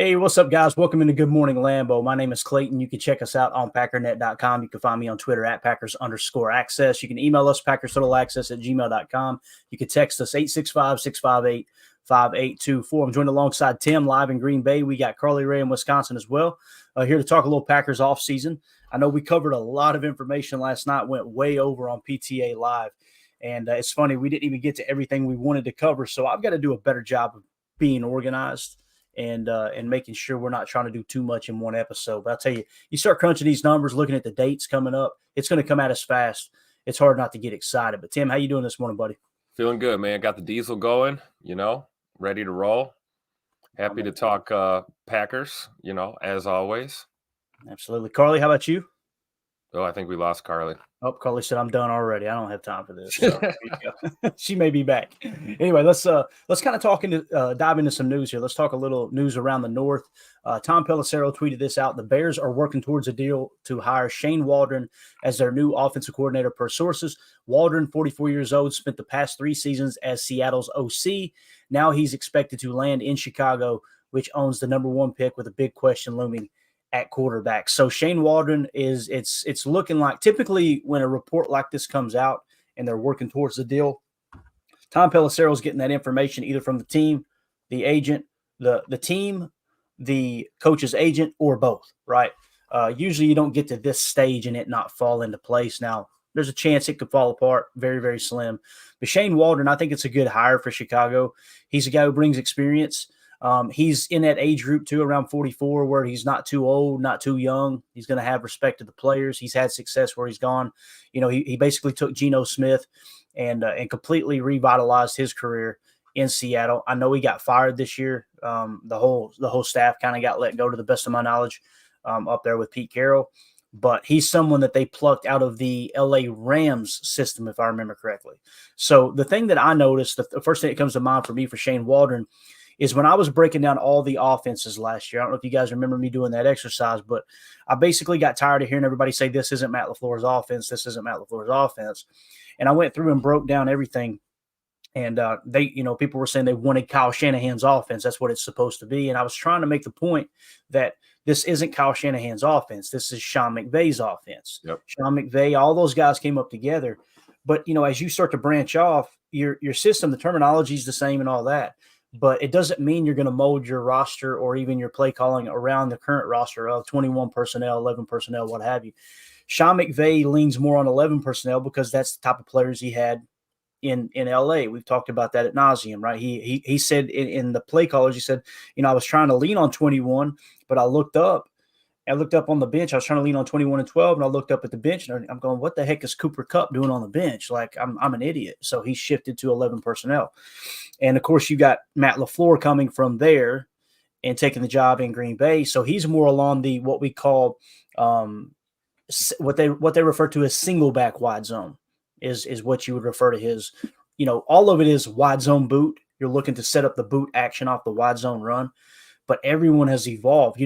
Hey, what's up, guys? Welcome into Good Morning Lambeau. My name is Clayton. You can check us out on packernet.com. You can find me on Twitter at Packers_access. You can email us, Packers_access@gmail.com. You can text us 865-658-5824. I'm joined alongside Tim live in Green Bay. We got Carly Ray in Wisconsin as well. Here to talk a little Packers offseason. I know we covered a lot of information last night, went way over on PTA Live. And it's funny, we didn't even get to everything we wanted to cover. So I've got to do a better job of being organized and making sure we're not trying to do too much in one episode. But I'll tell you, you start crunching these numbers, looking at the dates coming up, it's going to come at us fast. It's hard not to get excited. But, Tim, how you doing this morning, buddy? Feeling good, man. Got the diesel going, ready to roll. Happy to talk Packers, as always. Absolutely. Carly, how about you? Oh, I think we lost Carly. Oh, Carly said, I'm done already. I don't have time for this. So she may be back. Anyway, let's kind of dive into some news here. Let's talk a little news around the North. Tom Pelissero tweeted this out. The Bears are working towards a deal to hire Shane Waldron as their new offensive coordinator per sources. Waldron, 44 years old, spent the past 3 seasons as Seattle's OC. Now he's expected to land in Chicago, which owns the number 1 pick, with a big question looming at quarterback. So Shane Waldron it's looking like, typically when a report like this comes out and they're working towards the deal, Tom Pelissero is getting that information either from the team, the agent, the team, the coach's agent, or both, right? Usually you don't get to this stage and it not fall into place. Now, there's a chance it could fall apart, very, very slim. But Shane Waldron, I think it's a good hire for Chicago. He's a guy who brings experience. He's in that age group too, around 44, where he's not too old, not too young. He's going to have respect to the players. He's had success where he's gone. He basically took Geno Smith and completely revitalized his career in Seattle. I know he got fired this year. The whole staff kind of got let go, to the best of my knowledge, up there with Pete Carroll. But he's someone that they plucked out of the LA Rams system, if I remember correctly. So the thing that I noticed, the first thing that comes to mind for me for Shane Waldron, is when I was breaking down all the offenses last year. I don't know if you guys remember me doing that exercise, but I basically got tired of hearing everybody say, this isn't Matt LaFleur's offense, this isn't Matt LaFleur's offense. And I went through and broke down everything. And people were saying they wanted Kyle Shanahan's offense. That's what it's supposed to be. And I was trying to make the point that this isn't Kyle Shanahan's offense. This is Sean McVay's offense. Yep. Sean McVay, all those guys came up together. But, as you start to branch off, your system, the terminology is the same and all that. But it doesn't mean you're going to mold your roster or even your play calling around the current roster of 21 personnel, 11 personnel, what have you. Sean McVay leans more on 11 personnel because that's the type of players he had in LA. We've talked about that ad nauseum, right? He said in the play callers, he said, I was trying to lean on 21, but I looked up on the bench. I was trying to lean on 21 and 12, and I looked up at the bench, and I'm going, what the heck is Cooper Kupp doing on the bench? Like, I'm an idiot. So he shifted to 11 personnel. And, of course, you got Matt LaFleur coming from there and taking the job in Green Bay. So he's more along the what we call what they refer to as single back wide zone is what you would refer to his. All of it is wide zone boot. You're looking to set up the boot action off the wide zone run. But everyone has evolved.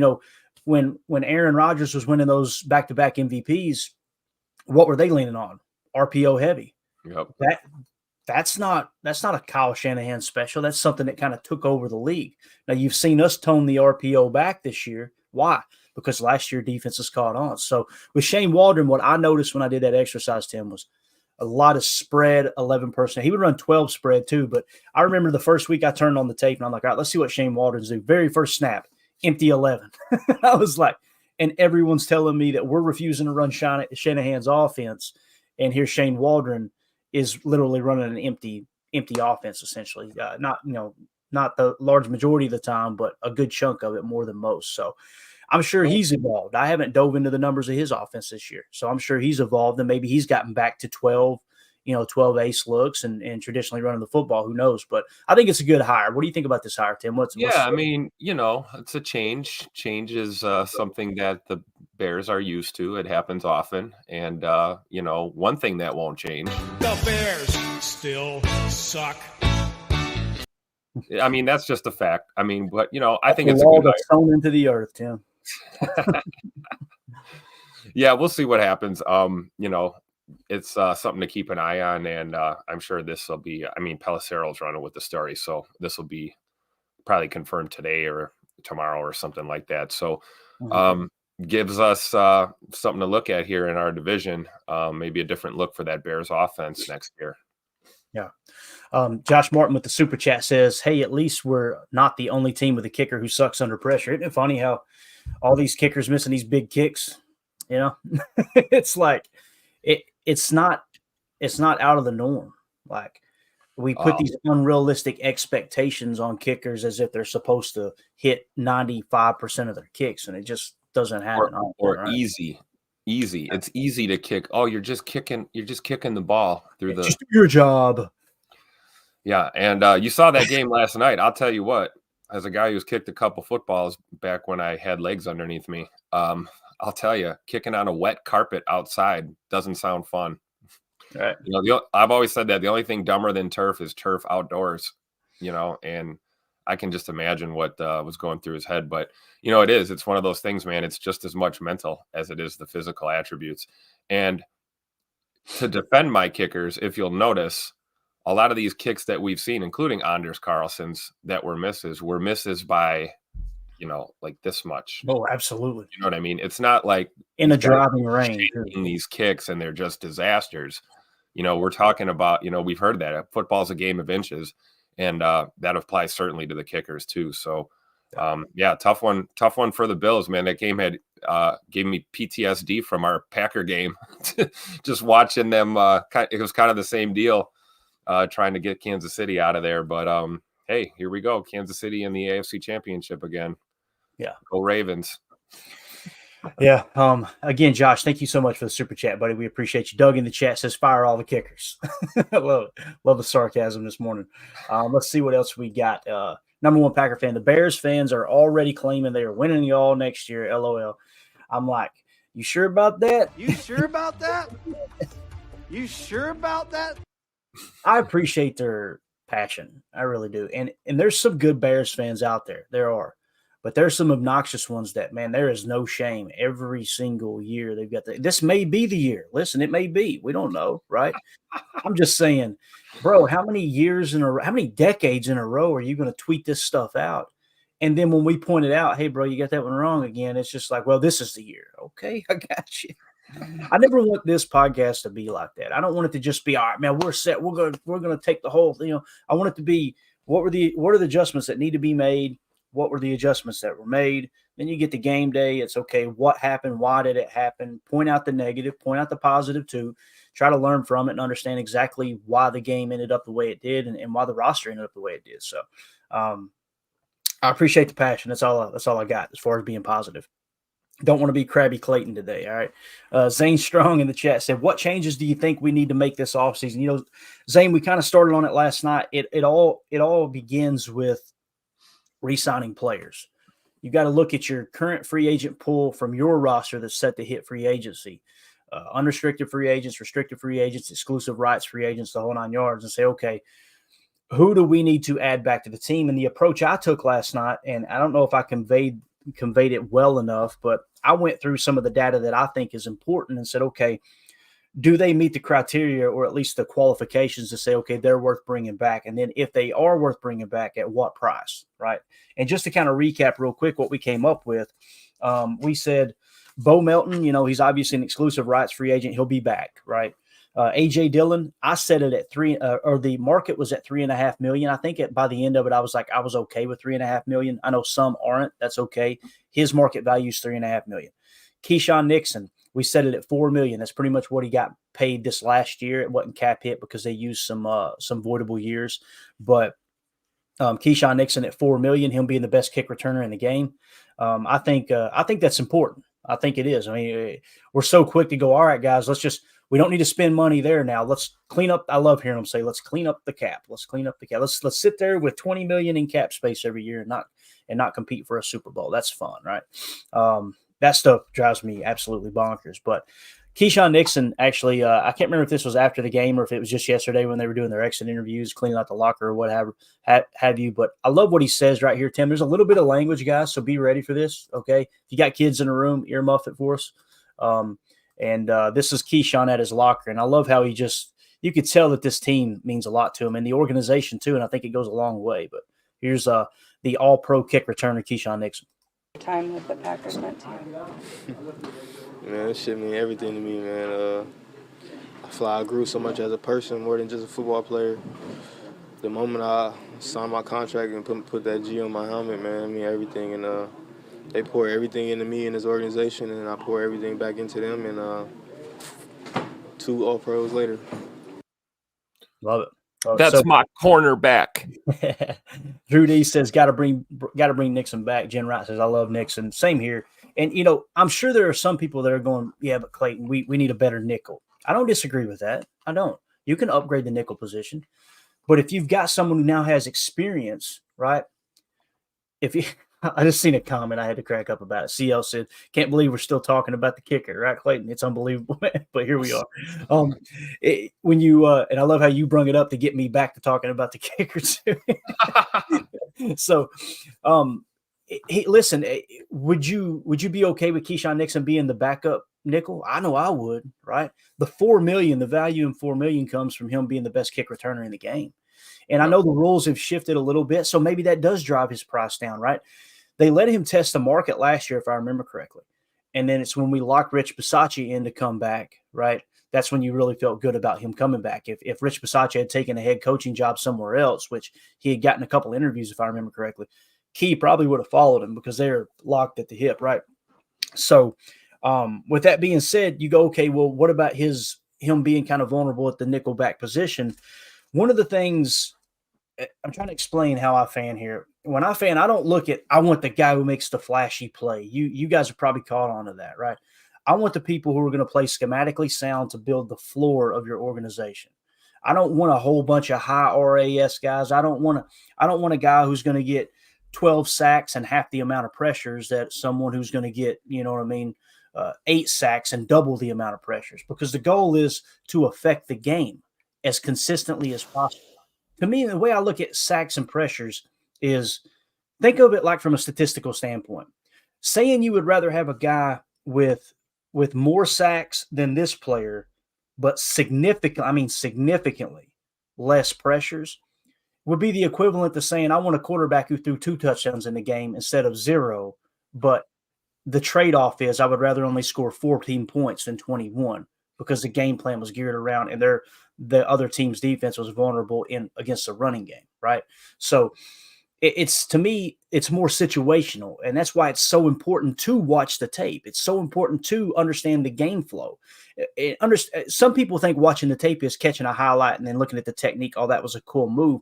When Aaron Rodgers was winning those back-to-back MVPs, what were they leaning on? RPO heavy. Yep. That's not a Kyle Shanahan special. That's something that kind of took over the league. Now, you've seen us tone the RPO back this year. Why? Because last year defenses caught on. So with Shane Waldron, what I noticed when I did that exercise, Tim, was a lot of spread 11%. He would run 12 spread too, but I remember the first week I turned on the tape and I'm like, all right, let's see what Shane Waldron's do. Very first snap. Empty 11. I was like, and everyone's telling me that we're refusing to run Shanahan's offense, and here Shane Waldron is literally running an empty offense, essentially. Not the large majority of the time, but a good chunk of it, more than most. So I'm sure he's evolved. I haven't dove into the numbers of his offense this year, so I'm sure he's evolved, and maybe he's gotten back to 12 ace looks and traditionally running the football. Who knows? But I think it's a good hire. What do you think about this hire, Tim? It's a change. Change is something that the Bears are used to. It happens often. And, one thing that won't change. The Bears still suck. I mean, that's just a fact. I mean, but, I think it's a good hire. Sewn into the earth, Tim. Yeah, we'll see what happens. It's something to keep an eye on, and I'm sure this will be. I mean, Pelissero's running with the story, so this will be probably confirmed today or tomorrow or something like that. So gives us something to look at here in our division. Maybe a different look for that Bears offense next year. Yeah. Josh Martin with the super chat says, hey, at least we're not the only team with a kicker who sucks under pressure. Isn't it funny how all these kickers missing these big kicks? You know, it's like it's not out of the norm. Like we put these unrealistic expectations on kickers as if they're supposed to hit 95% of their kicks, and it just doesn't happen. Or easy. It's easy to kick. Oh, you're just kicking the ball through the. Just do your job. Yeah, and you saw that game last night. I'll tell you what, as a guy who's kicked a couple footballs back when I had legs underneath me, I'll tell you, kicking on a wet carpet outside doesn't sound fun. Right. You know, I've always said that the only thing dumber than turf is turf outdoors. You know, and I can just imagine what was going through his head. But you know, it's one of those things, man. It's just as much mental as it is the physical attributes. And to defend my kickers, if you'll notice, a lot of these kicks that we've seen, including Anders Carlson's, that were misses by, you know, like this much. Oh, absolutely. You know what I mean? It's not like in a driving rain. These kicks and they're just disasters. You know, we're talking about, you know, we've heard that football's a game of inches, and that applies certainly to the kickers too. So, yeah, tough one for the Bills, man. That game had gave me PTSD from our Packer game. Just watching them, it was kind of the same deal. Trying to get Kansas City out of there. But hey, here we go. Kansas City in the AFC Championship again. Yeah. Go Ravens. Yeah. Again, Josh, thank you so much for the super chat, buddy. We appreciate you. Doug in the chat says, fire all the kickers. I love it. Love the sarcasm this morning. Let's see what else we got. Number one Packer fan. The Bears fans are already claiming they are winning the all next year. LOL. I'm like, you sure about that? You sure about that? You sure about that? I appreciate their passion. I really do. And there's some good Bears fans out there. There are. But there's some obnoxious ones that, man, there is no shame. Every single year they've got this may be the year. Listen, it may be. We don't know, right? I'm just saying, bro, how many decades in a row are you going to tweet this stuff out? And then when we point it out, hey, bro, you got that one wrong again. It's just like, well, this is the year. Okay, I got you. I never want this podcast to be like that. I don't want it to just be, all right, man, we're set. We're gonna take the whole thing. You know, I want it to be what are the adjustments that need to be made? What were the adjustments that were made? Then you get to game day. It's okay. What happened? Why did it happen? Point out the negative, point out the positive too. Try to learn from it and understand exactly why the game ended up the way it did and why the roster ended up the way it did. So I appreciate the passion. That's all I got as far as being positive. Don't want to be Krabby Clayton today, all right? Zane Strong in the chat said, what changes do you think we need to make this offseason? You know, Zane, we kind of started on it last night. It all begins with re-signing players. You got to look at your current free agent pool from your roster that's set to hit free agency. Unrestricted free agents, restricted free agents, exclusive rights free agents, the whole 9 yards, and say, okay, who do we need to add back to the team? And the approach I took last night, and I don't know if I conveyed it well enough, but I went through some of the data that I think is important and said, okay, do they meet the criteria or at least the qualifications to say, okay, they're worth bringing back? And then if they are worth bringing back, at what price, right? And just to kind of recap real quick what we came up with, we said Bo Melton, you know, he's obviously an exclusive rights free agent. He'll be back, right? A.J. Dillon, I set it at or the market was at $3.5 million. I think by the end of it, I was okay with $3.5 million. I know some aren't. That's okay. His market value is $3.5 million. Keyshawn Nixon, we set it at $4 million. That's pretty much what he got paid this last year. It wasn't cap hit because they used some voidable years. But Keyshawn Nixon at $4 million, him being the best kick returner in the game. I think that's important. I think it is. I mean, we're so quick to go, all right, guys, we don't need to spend money there now. Let's clean up. I love hearing them say, let's clean up the cap. Let's clean up the cap. Let's sit there with $20 million in cap space every year and not compete for a Super Bowl. That's fun, right? That stuff drives me absolutely bonkers. But Keyshawn Nixon, actually, I can't remember if this was after the game or if it was just yesterday when they were doing their exit interviews, cleaning out the locker or whatever have you. But I love what he says right here, Tim. There's a little bit of language, guys, so be ready for this, okay? If you got kids in the room, earmuff it for us. And this is Keyshawn at his locker. And I love how you could tell that this team means a lot to him and the organization too. And I think it goes a long way. But here's the all-pro kick returner, Keyshawn Nixon. Time with the Packers meant to you? Man, this shit mean everything to me, man. I grew so much as a person more than just a football player. The moment I signed my contract and put that G on my helmet, man, it mean everything. And they pour everything into me and this organization, and I pour everything back into them. And 2 All-Pros later. Love it. That's my cornerback. Drew D says, got to bring Nixon back. Jen Wright says, I love Nixon. Same here. And, you know, I'm sure there are some people that are going, yeah, but Clayton, we need a better nickel. I don't disagree with that. I don't. You can upgrade the nickel position. But if you've got someone who now has experience, right? I just seen a comment I had to crack up about it. CL said, can't believe we're still talking about the kicker, right, Clayton? It's unbelievable, man. But here we are. When you and I love how you brung it up to get me back to talking about the kicker too. So, listen, would you be okay with Keyshawn Nixon being the backup nickel? I know I would, right? The $4 million, the value in $4 million comes from him being the best kick returner in the game. And I know the rules have shifted a little bit, so maybe that does drive his price down, right? They let him test the market last year, if I remember correctly. And then it's when we locked Rich Bisaccia in to come back, right? That's when you really felt good about him coming back. If Rich Bisaccia had taken a head coaching job somewhere else, which he had gotten a couple interviews, if I remember correctly, Key probably would have followed him because they're locked at the hip, right? So with that being said, you go, okay, well, what about him being kind of vulnerable at the nickel back position? One of the things – I'm trying to explain how I fan here. When I fan, I don't look at, I want the guy who makes the flashy play. You guys have probably caught on to that, right? I want the people who are going to play schematically sound to build the floor of your organization. I don't want a whole bunch of high RAS guys. I don't want a guy who's going to get 12 sacks and half the amount of pressures that someone who's going to get, 8 sacks and double the amount of pressures, because the goal is to affect the game as consistently as possible. To me, the way I look at sacks and pressures is, think of it like from a statistical standpoint. Saying you would rather have a guy with more sacks than this player, but significantly less pressures, would be the equivalent to saying I want a quarterback who threw 2 touchdowns in the game instead of 0, but the trade-off is I would rather only score 14 points than 21 because the game plan was geared around and the other team's defense was vulnerable against the running game, right? So to me, it's more situational, and that's why it's so important to watch the tape. It's so important to understand the game flow. Some people think watching the tape is catching a highlight and then looking at the technique. Oh, that was a cool move.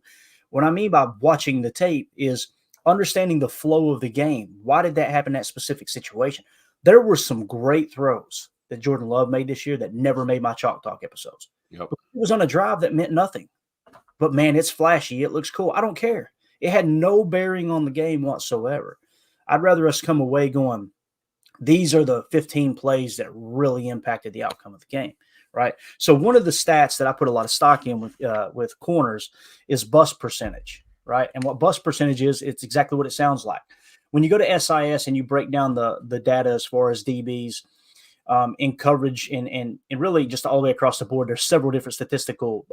What I mean by watching the tape is understanding the flow of the game. Why did that happen in that specific situation? There were some great throws that Jordan Love made this year that never made my Chalk Talk episodes. Yep. It was on a drive that meant nothing. But, man, it's flashy. It looks cool. I don't care. It had no bearing on the game whatsoever. I'd rather us come away going, these are the 15 plays that really impacted the outcome of the game, right? So one of the stats that I put a lot of stock in with corners is bust percentage, right? And what bust percentage is, it's exactly what it sounds like. When you go to SIS and you break down the data as far as DBs, in coverage and really just all the way across the board, there's several different statistical,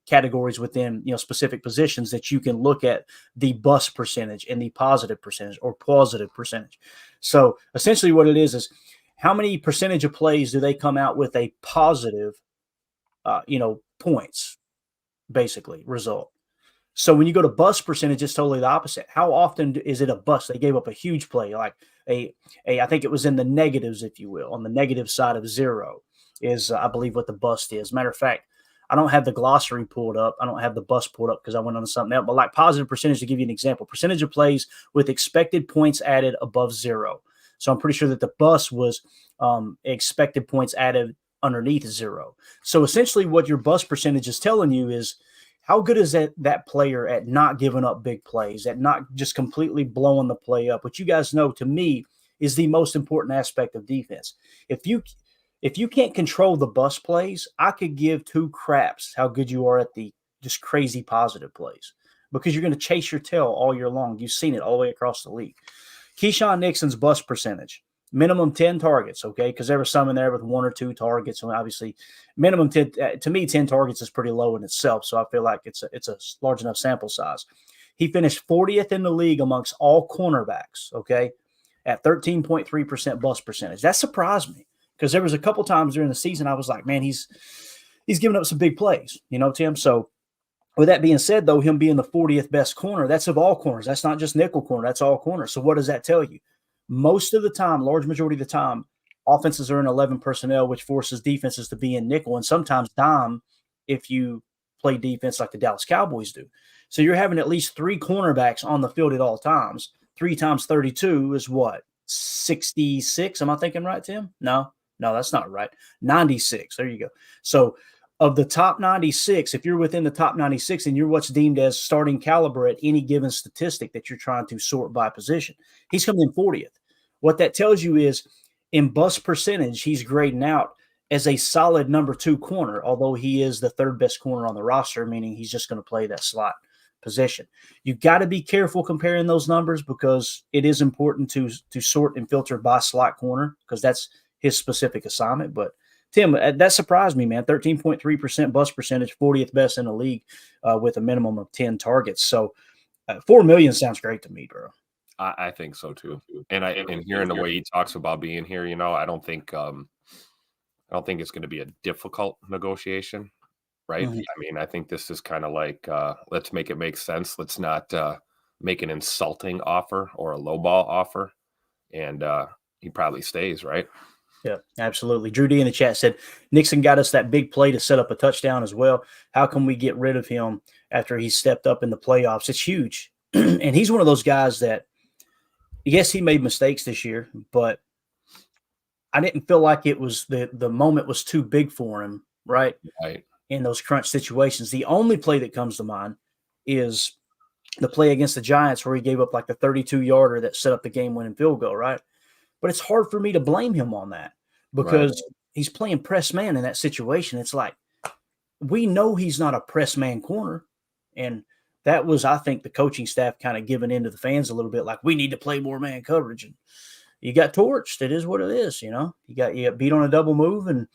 categories within, specific positions that you can look at the bust percentage and the positive percentage or plausitive percentage. So essentially what it is how many percentage of plays do they come out with a positive, points, basically, result. So when you go to bust percentage, it's totally the opposite. How often is it a bust? They gave up a huge play, like I think it was in the negatives, if you will, on the negative side of 0 is, I believe, what the bust is. Matter of fact, I don't have the glossary pulled up. I don't have the bust pulled up because I went on to something else. But like positive percentage, to give you an example, percentage of plays with expected points added above 0. So I'm pretty sure that the bust was expected points added underneath 0. So essentially what your bust percentage is telling you is, how good is that player at not giving up big plays, at not just completely blowing the play up, which you guys know, to me, is the most important aspect of defense. If you can't control the bust plays, I could give 2 craps how good you are at the just crazy positive plays, because you're going to chase your tail all year long. You've seen it all the way across the league. Keyshawn Nixon's bust percentage, minimum 10 targets, okay, because there were some in there with 1 or 2 targets, and obviously minimum 10, to me, 10 targets is pretty low in itself, so I feel like it's a large enough sample size. He finished 40th in the league amongst all cornerbacks, okay, at 13.3% bust percentage. That surprised me because there was a couple times during the season I was like, man, he's giving up some big plays, Tim. So with that being said, though, him being the 40th best corner, that's of all corners. That's not just nickel corner. That's all corners. So what does that tell you? Most of the time, large majority of the time, offenses are in 11 personnel, which forces defenses to be in nickel and sometimes dime if you play defense like the Dallas Cowboys do. So you're having at least 3 cornerbacks on the field at all times. 3 times 32 is what? 66? Am I thinking right, Tim? No, that's not right. 96. There you go. So of the top 96, if you're within the top 96 and you're what's deemed as starting caliber at any given statistic that you're trying to sort by position, he's coming in 40th. What that tells you is in bust percentage, he's grading out as a solid number 2 corner, although he is the 3rd best corner on the roster, meaning he's just going to play that slot position. You got to be careful comparing those numbers because it is important to sort and filter by slot corner because that's his specific assignment. But Tim, that surprised me, man. 13.3% bust percentage, 40th best in the league with a minimum of 10 targets. So $4 million sounds great to me, bro. I think so too. And hearing the way he talks about being here, I don't think it's going to be a difficult negotiation, right? Mm-hmm. I mean, I think this is kind of like let's make it make sense. Let's not make an insulting offer or a lowball offer, and he probably stays, right? Yeah, absolutely. Drew D in the chat said, Nixon got us that big play to set up a touchdown as well. How can we get rid of him after he stepped up in the playoffs? It's huge. And he's one of those guys that, yes, he made mistakes this year, but I didn't feel like it was the moment was too big for him, right? Right. In those crunch situations. The only play that comes to mind is the play against the Giants where he gave up like the 32-yarder that set up the game-winning field goal, right? But it's hard for me to blame him on that because he's playing press man in that situation. It's like we know he's not a press man corner. And that was, I think, the coaching staff kind of giving in to the fans a little bit like we need to play more man coverage. And you got torched. It is what it is, You got beat on a double move and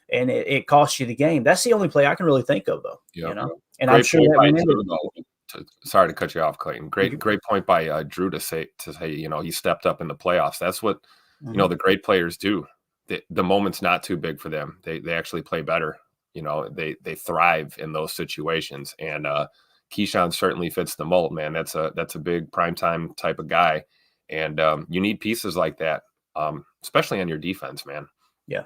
it cost you the game. That's the only play I can really think of, though. Yeah. And I'm sure sorry to cut you off, Clayton. Great point by Drew to say he stepped up in the playoffs. That's what the great players do. The moment's not too big for them. They actually play better. They thrive in those situations. And Keyshawn certainly fits the mold, man. That's a big primetime type of guy, and you need pieces like that, especially on your defense, man. Yeah.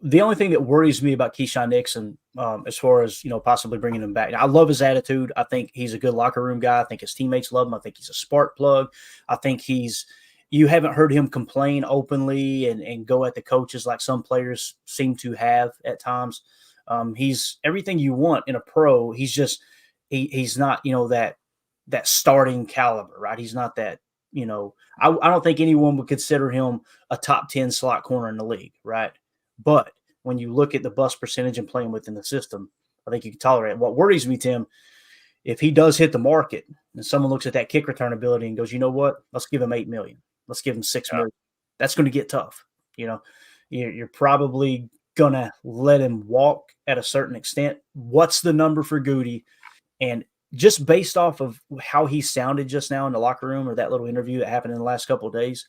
The only thing that worries me about Keyshawn Nixon, as far as, possibly bringing him back, I love his attitude. I think he's a good locker room guy. I think his teammates love him. I think he's a spark plug. I think you haven't heard him complain openly and go at the coaches like some players seem to have at times. He's everything you want in a pro. He's just, he's not, that starting caliber, right? He's not that, I don't think anyone would consider him a top 10 slot corner in the league, right? But when you look at the bust percentage and playing within the system, I think you can tolerate it. What worries me, Tim, if he does hit the market and someone looks at that kick return ability and goes, you know what, let's give him $8 million. Let's give him $6 million. That's going to get tough. You're probably going to let him walk at a certain extent. What's the number for Goody? And just based off of how he sounded just now in the locker room or that little interview that happened in the last couple of days,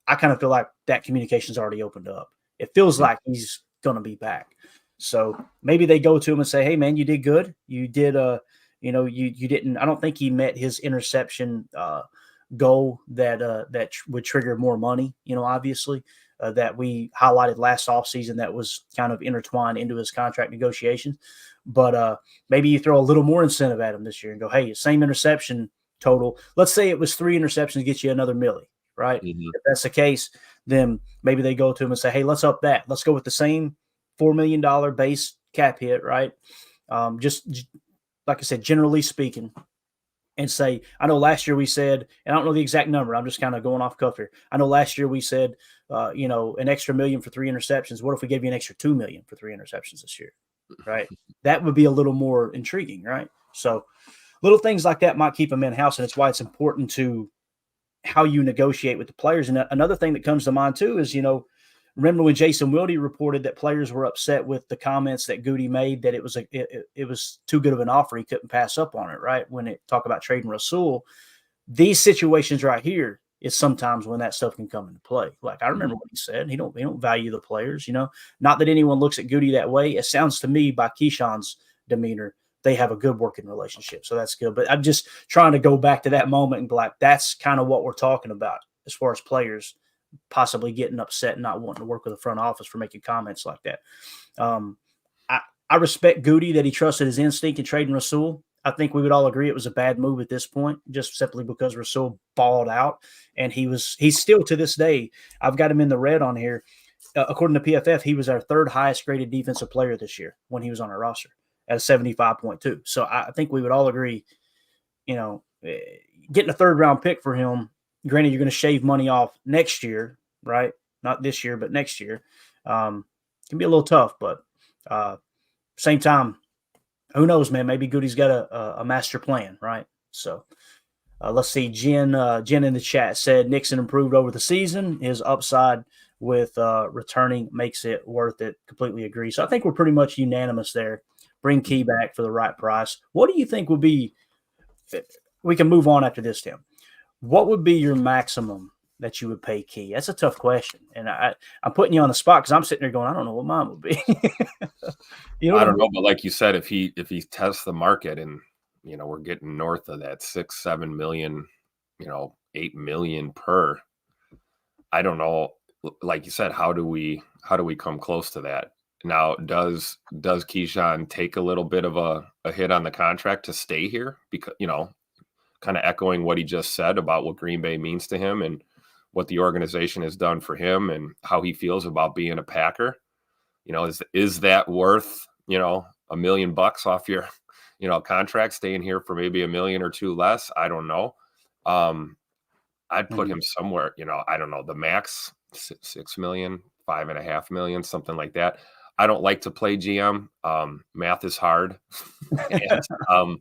I kind of feel like that communication's already opened up. It feels like he's going to be back. So maybe they go to him and say, hey, man, you did good. You did, you didn't, I don't think he met his interception goal that would trigger more money, obviously, that we highlighted last offseason that was kind of intertwined into his contract negotiations. But maybe you throw a little more incentive at him this year and go, hey, same interception total. Let's say it was 3 interceptions, get you another milli, right? Mm-hmm. If that's the case, then maybe they go to him and say, hey, let's up that. Let's go with the same $4 million base cap hit, right? Just like I said, generally speaking, and say, I know last year we said, and I don't know the exact number, I'm just kind of going off cuff here. I know last year we said, an extra $1 million for 3 interceptions. What if we gave you an extra $2 million for 3 interceptions this year, right? That would be a little more intriguing, right? So little things like that might keep them in-house, and it's why it's important to how you negotiate with the players. And another thing that comes to mind too is, remember when Jason Wilde reported that players were upset with the comments that Goody made, that it was too good of an offer. He couldn't pass up on it, right? When it talk about trading Rasul, these situations right here is sometimes when that stuff can come into play. Like I remember what he said. He don't value the players, Not that anyone looks at Goody that way. It sounds to me by Keyshawn's demeanor, they have a good working relationship. So that's good. But I'm just trying to go back to that moment and be like, that's kind of what we're talking about as far as players possibly getting upset and not wanting to work with the front office for making comments like that. I respect Goody that he trusted his instinct in trading Rasul. I think we would all agree it was a bad move at this point, just simply because Rasul balled out. And he's still to this day, I've got him in the red on here. According to PFF, he was our third highest graded defensive player this year when he was on our roster at a 75.2. So I think we would all agree, getting a third round pick for him, granted, you're going to shave money off next year, right? Not this year, but next year. Can be a little tough, but same time, who knows, man? Maybe Goody's got a master plan, right? So let's see. Jen in the chat said Nixon improved over the season. His upside with returning makes it worth it. Completely agree. So I think we're pretty much unanimous there. Bring Key back for the right price. What do you think would be – we can move on after this, Tim. What would be your maximum that you would pay Key? That's a tough question. And I'm putting you on the spot because I'm sitting there going, I don't know what mine would be. I don't know, but like you said, if he tests the market and, we're getting north of that 6-7 million, 8 million per, I don't know. Like you said, how do we come close to that? Now, does Keyshawn take a little bit of a hit on the contract to stay here? Because, kind of echoing what he just said about what Green Bay means to him and what the organization has done for him and how he feels about being a Packer. Is that worth, $1 million off your, contract, staying here for maybe $1 million or $2 million less? I don't know. I'd put him somewhere, I don't know, the max 6 million, 5.5 million, something like that. I don't like to play GM. Math is hard. I'm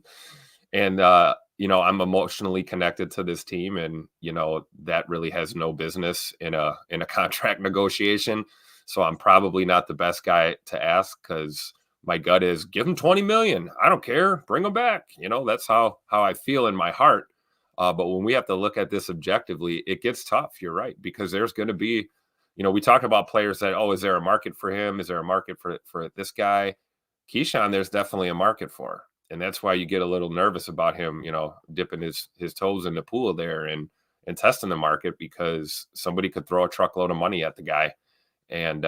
emotionally connected to this team, and that really has no business in a contract negotiation. So I'm probably not the best guy to ask, because my gut is give him 20 million. I don't care. Bring him back. That's how I feel in my heart. But when we have to look at this objectively, it gets tough. You're right, because there's going to be, we talk about players that, is there a market for him? Is there a market for this guy? Keyshawn, there's definitely a market for. And that's why you get a little nervous about him, dipping his toes in the pool there and testing the market, because somebody could throw a truckload of money at the guy. And,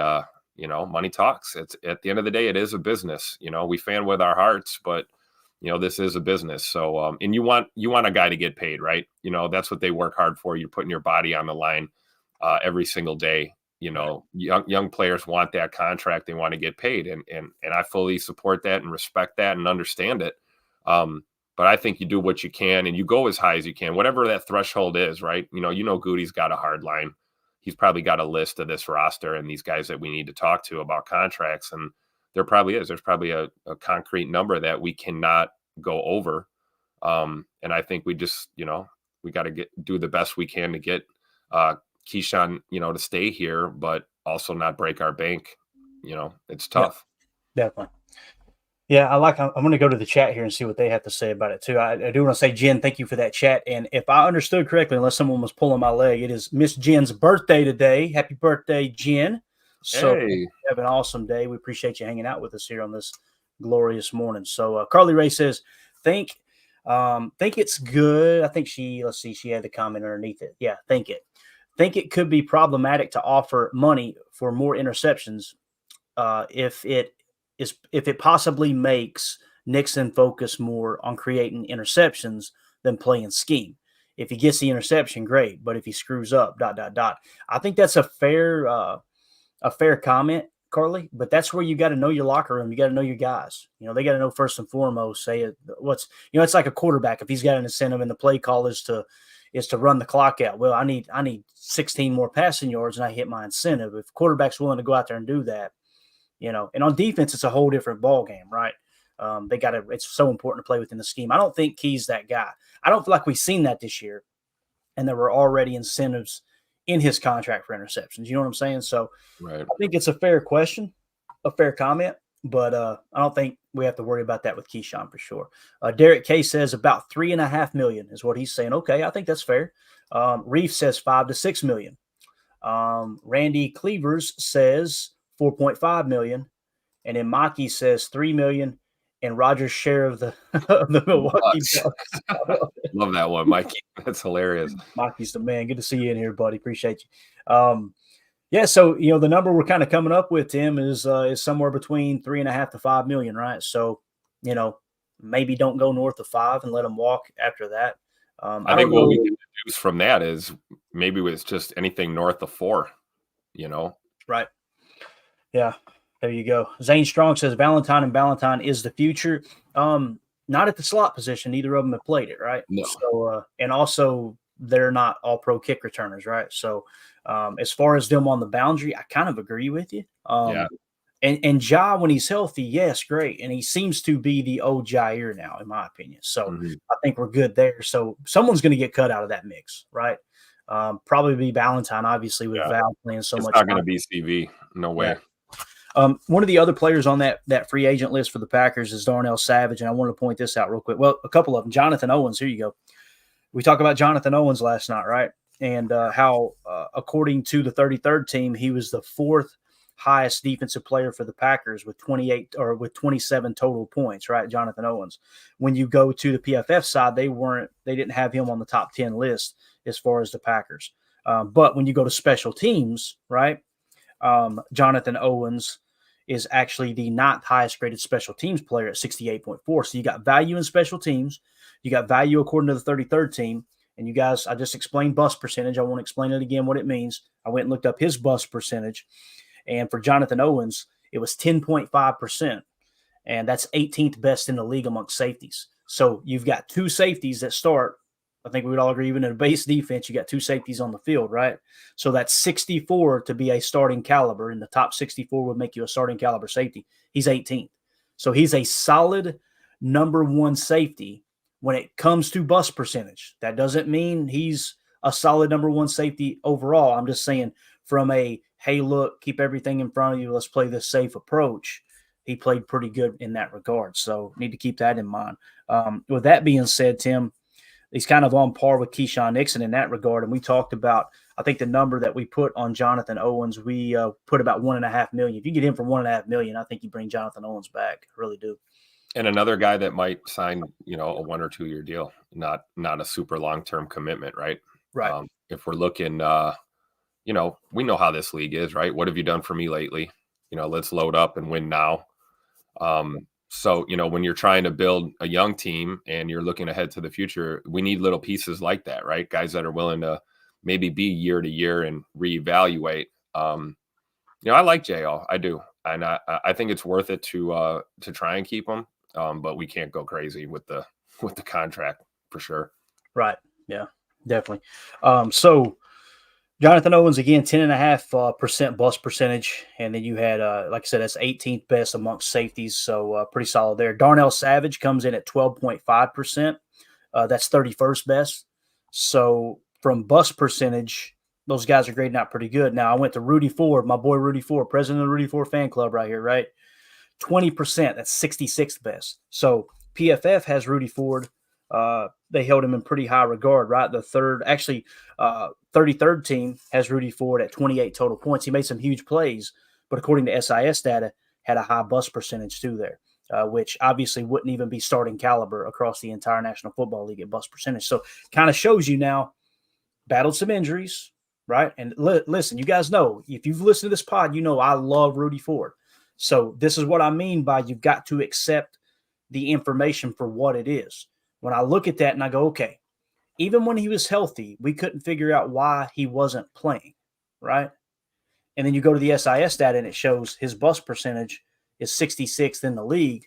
money talks. It's at the end of the day, it is a business. We fan with our hearts, but, this is a business. So, and you want a guy to get paid, right? That's what they work hard for. You're putting your body on the line every single day. Young players want that contract. They want to get paid. And I fully support that and respect that and understand it. But I think you do what you can and you go as high as you can, whatever that threshold is, right? Goody's got a hard line. He's probably got a list of this roster and these guys that we need to talk to about contracts. And there probably is. There's probably a concrete number that we cannot go over. And I think we just, we got to do the best we can to get Keyshawn, to stay here, but also not break our bank. It's tough. Yeah, definitely. Yeah, I'm going to go to the chat here and see what they have to say about it too. I do want to say, Jen, thank you for that chat. And if I understood correctly, unless someone was pulling my leg, it is Miss Jen's birthday today. Happy birthday, Jen. So have an awesome day. We appreciate you hanging out with us here on this glorious morning. So Carly Ray says, think it's good. I think she had the comment underneath it. Yeah, think it could be problematic to offer money for more interceptions if it possibly makes Nixon focus more on creating interceptions than playing scheme. If he gets the interception, great. But if he screws up, ... I think that's a fair comment, Carly. But that's where you got to know your locker room. You got to know your guys. They got to know first and foremost. It's like a quarterback. If he's got an incentive and the play call is to run the clock out. Well, I need 16 more passing yards and I hit my incentive. If quarterback's willing to go out there and do that, and on defense, it's a whole different ball game, right? It's so important to play within the scheme. I don't think Key's that guy. I don't feel like we've seen that this year. And there were already incentives in his contract for interceptions. You know what I'm saying? So Right. I think it's a fair question, a fair comment, but I don't think we have to worry about that with Keyshawn for sure. Derek K says about $3.5 million is what he's saying. Okay, I think that's fair. Reef says $5 to $6 million. Randy Cleavers says $4.5 million, and then Maki says $3 million. And Roger's share of the of the Milwaukee Bucks. Love that one, Mikey. That's hilarious. Maki's the man. Good to see you in here, buddy. Appreciate you. Yeah, so the number we're kind of coming up with, Tim, is somewhere between 3.5 to 5 million, right? So, maybe don't go north of 5 and let them walk after that. I think what we can deduce from that is maybe it's just anything north of 4, Right. Yeah. There you go. Zane Strong says Valentine is the future. Not at the slot position. Neither of them have played it, right? No. So, and also they're not all pro kick returners, right? So, as far as them on the boundary, I kind of agree with you. Yeah. And Ja, when he's healthy, yes, great. And he seems to be the old Jair now, in my opinion. So I think we're good there. So someone's going to get cut out of that mix, right? Probably be Valentine, obviously, with Val playing so much. It's not going to be CV. No way. Yeah. One of the other players on that free agent list for the Packers is Darnell Savage, and I wanted to point this out real quick. Well, a couple of them. Jonathan Owens, here you go. We talked about Jonathan Owens last night, right? And how, according to the 33rd team, he was the 4th highest defensive player for the Packers with 27 total points, right? Jonathan Owens. When you go to the PFF side, they didn't have him on the top 10 list as far as the Packers. But when you go to special teams, right? Jonathan Owens is actually the 9th highest graded special teams player at 68.4. So you got value in special teams. You got value according to the 33rd team. And you guys, I just explained bust percentage. I won't explain it again what it means. I went and looked up his bust percentage. And for Jonathan Owens, it was 10.5%. And that's 18th best in the league amongst safeties. So you've got 2 safeties that start. I think we would all agree, even in a base defense, you got 2 safeties on the field, right? So that's 64 to be a starting caliber, and the top 64 would make you a starting caliber safety. He's 18th. So he's a solid number 1 safety when it comes to bust percentage. That doesn't mean he's a solid number 1 safety overall. I'm just saying from a, hey, look, keep everything in front of you, let's play this safe approach, he played pretty good in that regard. So need to keep that in mind. With that being said, Tim, he's kind of on par with Keyshawn Nixon in that regard. And we talked about, I think the number that we put on Jonathan Owens, we put about $1.5 million. If you get him for $1.5 million, I think you bring Jonathan Owens back. I really do. And another guy that might sign, a 1 or 2 year deal, not a super long-term commitment, right? Right. If we're looking, we know how this league is, right? What have you done for me lately? Let's load up and win now. So, when you're trying to build a young team and you're looking ahead to the future, we need little pieces like that, right? Guys that are willing to maybe be year to year and reevaluate. I like JL. I do. And I think it's worth it to try and keep him. But we can't go crazy with the contract for sure. Right. Yeah, definitely. So Jonathan Owens, again, 10.5% bust percentage. And then you had, like I said, that's 18th best amongst safeties. So pretty solid there. Darnell Savage comes in at 12.5%. That's 31st best. So from bust percentage, those guys are grading out pretty good. Now I went to Rudy Ford, my boy Rudy Ford, president of the Rudy Ford fan club right here, right? 20%, that's 66th best. So PFF has Rudy Ford. They held him in pretty high regard, right? The 33rd team has Rudy Ford at 28 total points. He made some huge plays, but according to SIS data, had a high bust percentage too there, which obviously wouldn't even be starting caliber across the entire National Football League at bust percentage. So kind of shows you now, battled some injuries, right? And listen, you guys know, if you've listened to this pod, you know I love Rudy Ford. So this is what I mean by you've got to accept the information for what it is. When I look at that and I go, okay, even when he was healthy, we couldn't figure out why he wasn't playing, right? And then you go to the SIS data and it shows his bust percentage is 66th in the league.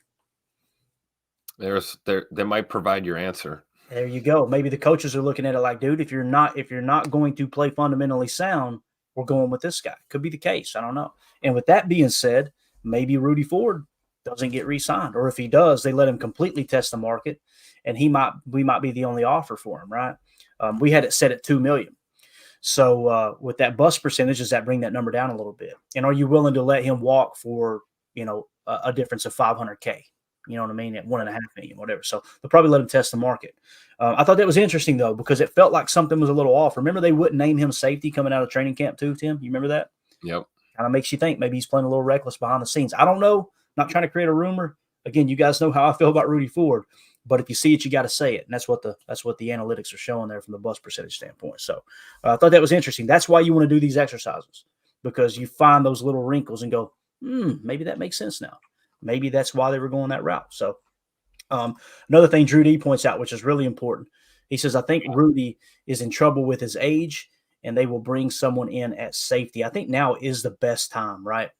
That might provide your answer. There you go. Maybe the coaches are looking at it like, dude, if you're not going to play fundamentally sound, we're going with this guy. Could be the case. I don't know. And with that being said, maybe Rudy Ford doesn't get re-signed, or if he does, they let him completely test the market, and we might be the only offer for him, right? We had it set at $2 million. So with that bust percentage, does that bring that number down a little bit? And are you willing to let him walk for, a difference of $500K? You know what I mean? At 1.5 million, whatever. So they'll probably let him test the market. I thought that was interesting though, because it felt like something was a little off. Remember, they wouldn't name him safety coming out of training camp too, Tim? You remember that? Yep. Kind of makes you think maybe he's playing a little reckless behind the scenes. I don't know. Not trying to create a rumor. Again, you guys know how I feel about Rudy Ford, but if you see it, you got to say it, and that's what the analytics are showing there from the bust percentage standpoint. So I thought that was interesting. That's why you want to do these exercises, because you find those little wrinkles and go, maybe that makes sense now. Maybe that's why they were going that route. So another thing Drew D points out, which is really important, he says, I think Rudy is in trouble with his age, and they will bring someone in at safety. I think now is the best time, right?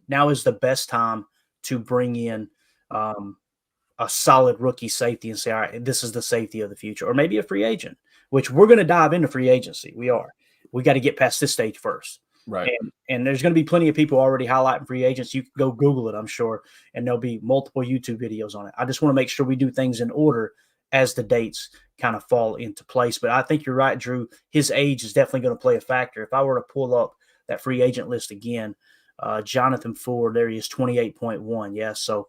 Now is the best time to bring in a solid rookie safety and say, all right, this is the safety of the future, or maybe a free agent, which we're going to dive into free agency. We got to get past this stage first. Right. And there's going to be plenty of people already highlighting free agents. You can go Google it, I'm sure, and there'll be multiple YouTube videos on it. I just want to make sure we do things in order as the dates kind of fall into place. But I think you're right, Drew. His age is definitely going to play a factor. If I were to pull up that free agent list again, Jonathan Ford, there he is, 28.1. Yeah, so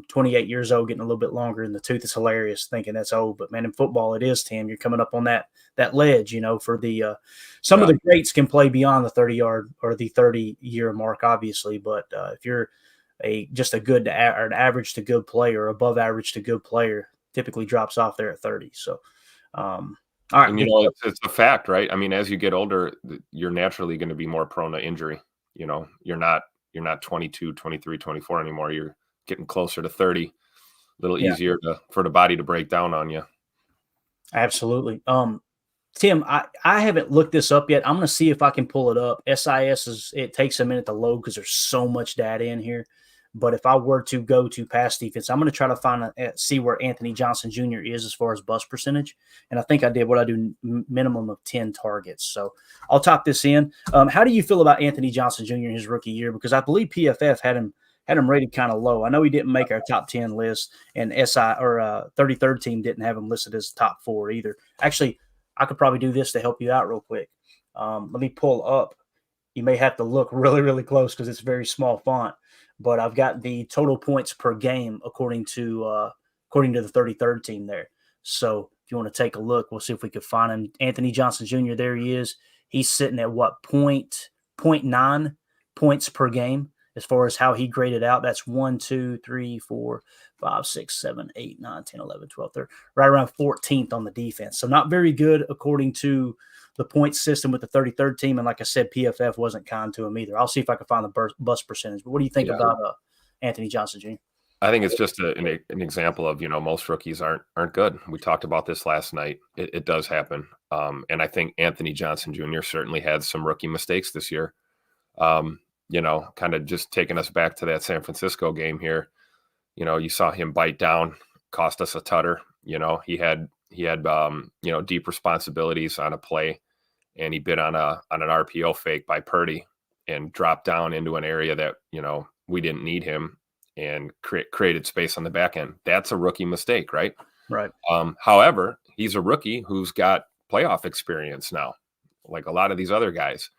28 years old, getting a little bit longer in the tooth. Is hilarious thinking that's old, but man, in football it is, Tim. You're coming up on that ledge, for the some of the greats can play beyond the 30-yard or the 30-year mark, obviously, but if you're just a good or an average to good player, above average to good player, typically drops off there at 30. So all right. And it's a fact, right? I mean, as you get older, you're naturally going to be more prone to injury. You're not 22, 23, 24 anymore. You're getting closer to 30, a little easier for the body to break down on you. Absolutely. Tim, I haven't looked this up yet. I'm going to see if I can pull it up. SIS it takes a minute to load because there's so much data in here. But if I were to go to pass defense, I'm going to try to see where Anthony Johnson Jr. is as far as bust percentage. And I think I did what I do, minimum of 10 targets. So I'll type this in. How do you feel about Anthony Johnson Jr. in his rookie year? Because I believe PFF had him rated kind of low. I know he didn't make our top 10 list, and 33rd team didn't have him listed as top 4 either. Actually, I could probably do this to help you out real quick. Let me pull up. You may have to look really, really close because it's very small font. But I've got the total points per game according to the 33rd team there. So if you want to take a look, we'll see if we can find him. Anthony Johnson Jr., there he is. He's sitting at what, 0.9 points per game as far as how he graded out. That's 1, 2, 3, 4, 5, 6, 7, 8, 9, 10, 11, 12, 13, right around 14th on the defense. So not very good according to the point system with the 33rd team. And like I said, PFF wasn't kind to him either. I'll see if I can find the bust percentage. But what do you think about Anthony Johnson Jr.? I think it's just an example of, most rookies aren't good. We talked about this last night. It does happen. And I think Anthony Johnson Jr. certainly had some rookie mistakes this year. Kind of just taking us back to that San Francisco game here. You saw him bite down, cost us a tutter. He had deep responsibilities on a play, and he bit on an RPO fake by Purdy and dropped down into an area that, we didn't need him, and created space on the back end. That's a rookie mistake, right? Right. However, he's a rookie who's got playoff experience now, like a lot of these other guys.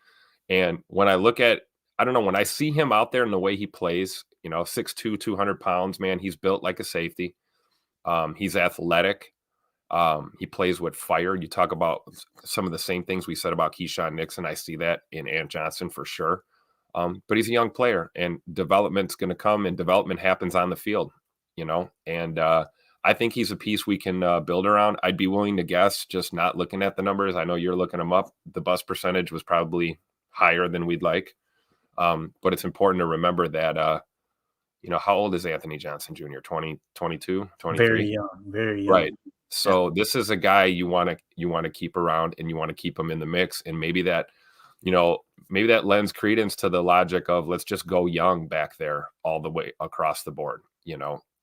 And when I look at, when I see him out there and the way he plays, 6'2", 200 pounds, man, he's built like a safety. He's athletic. He plays with fire. You talk about some of the same things we said about Keyshawn Nixon. I see that in Ant Johnson for sure. But he's a young player, and development's going to come, and development happens on the field, and I think he's a piece we can build around. I'd be willing to guess, just not looking at the numbers. I know you're looking them up. The bust percentage was probably higher than we'd like. But it's important to remember that, how old is Anthony Johnson Jr.? 20, 22, 23? Very young, very young. Right. So this is a guy you want to keep around, and you want to keep him in the mix. And maybe that lends credence to the logic of, let's just go young back there all the way across the board,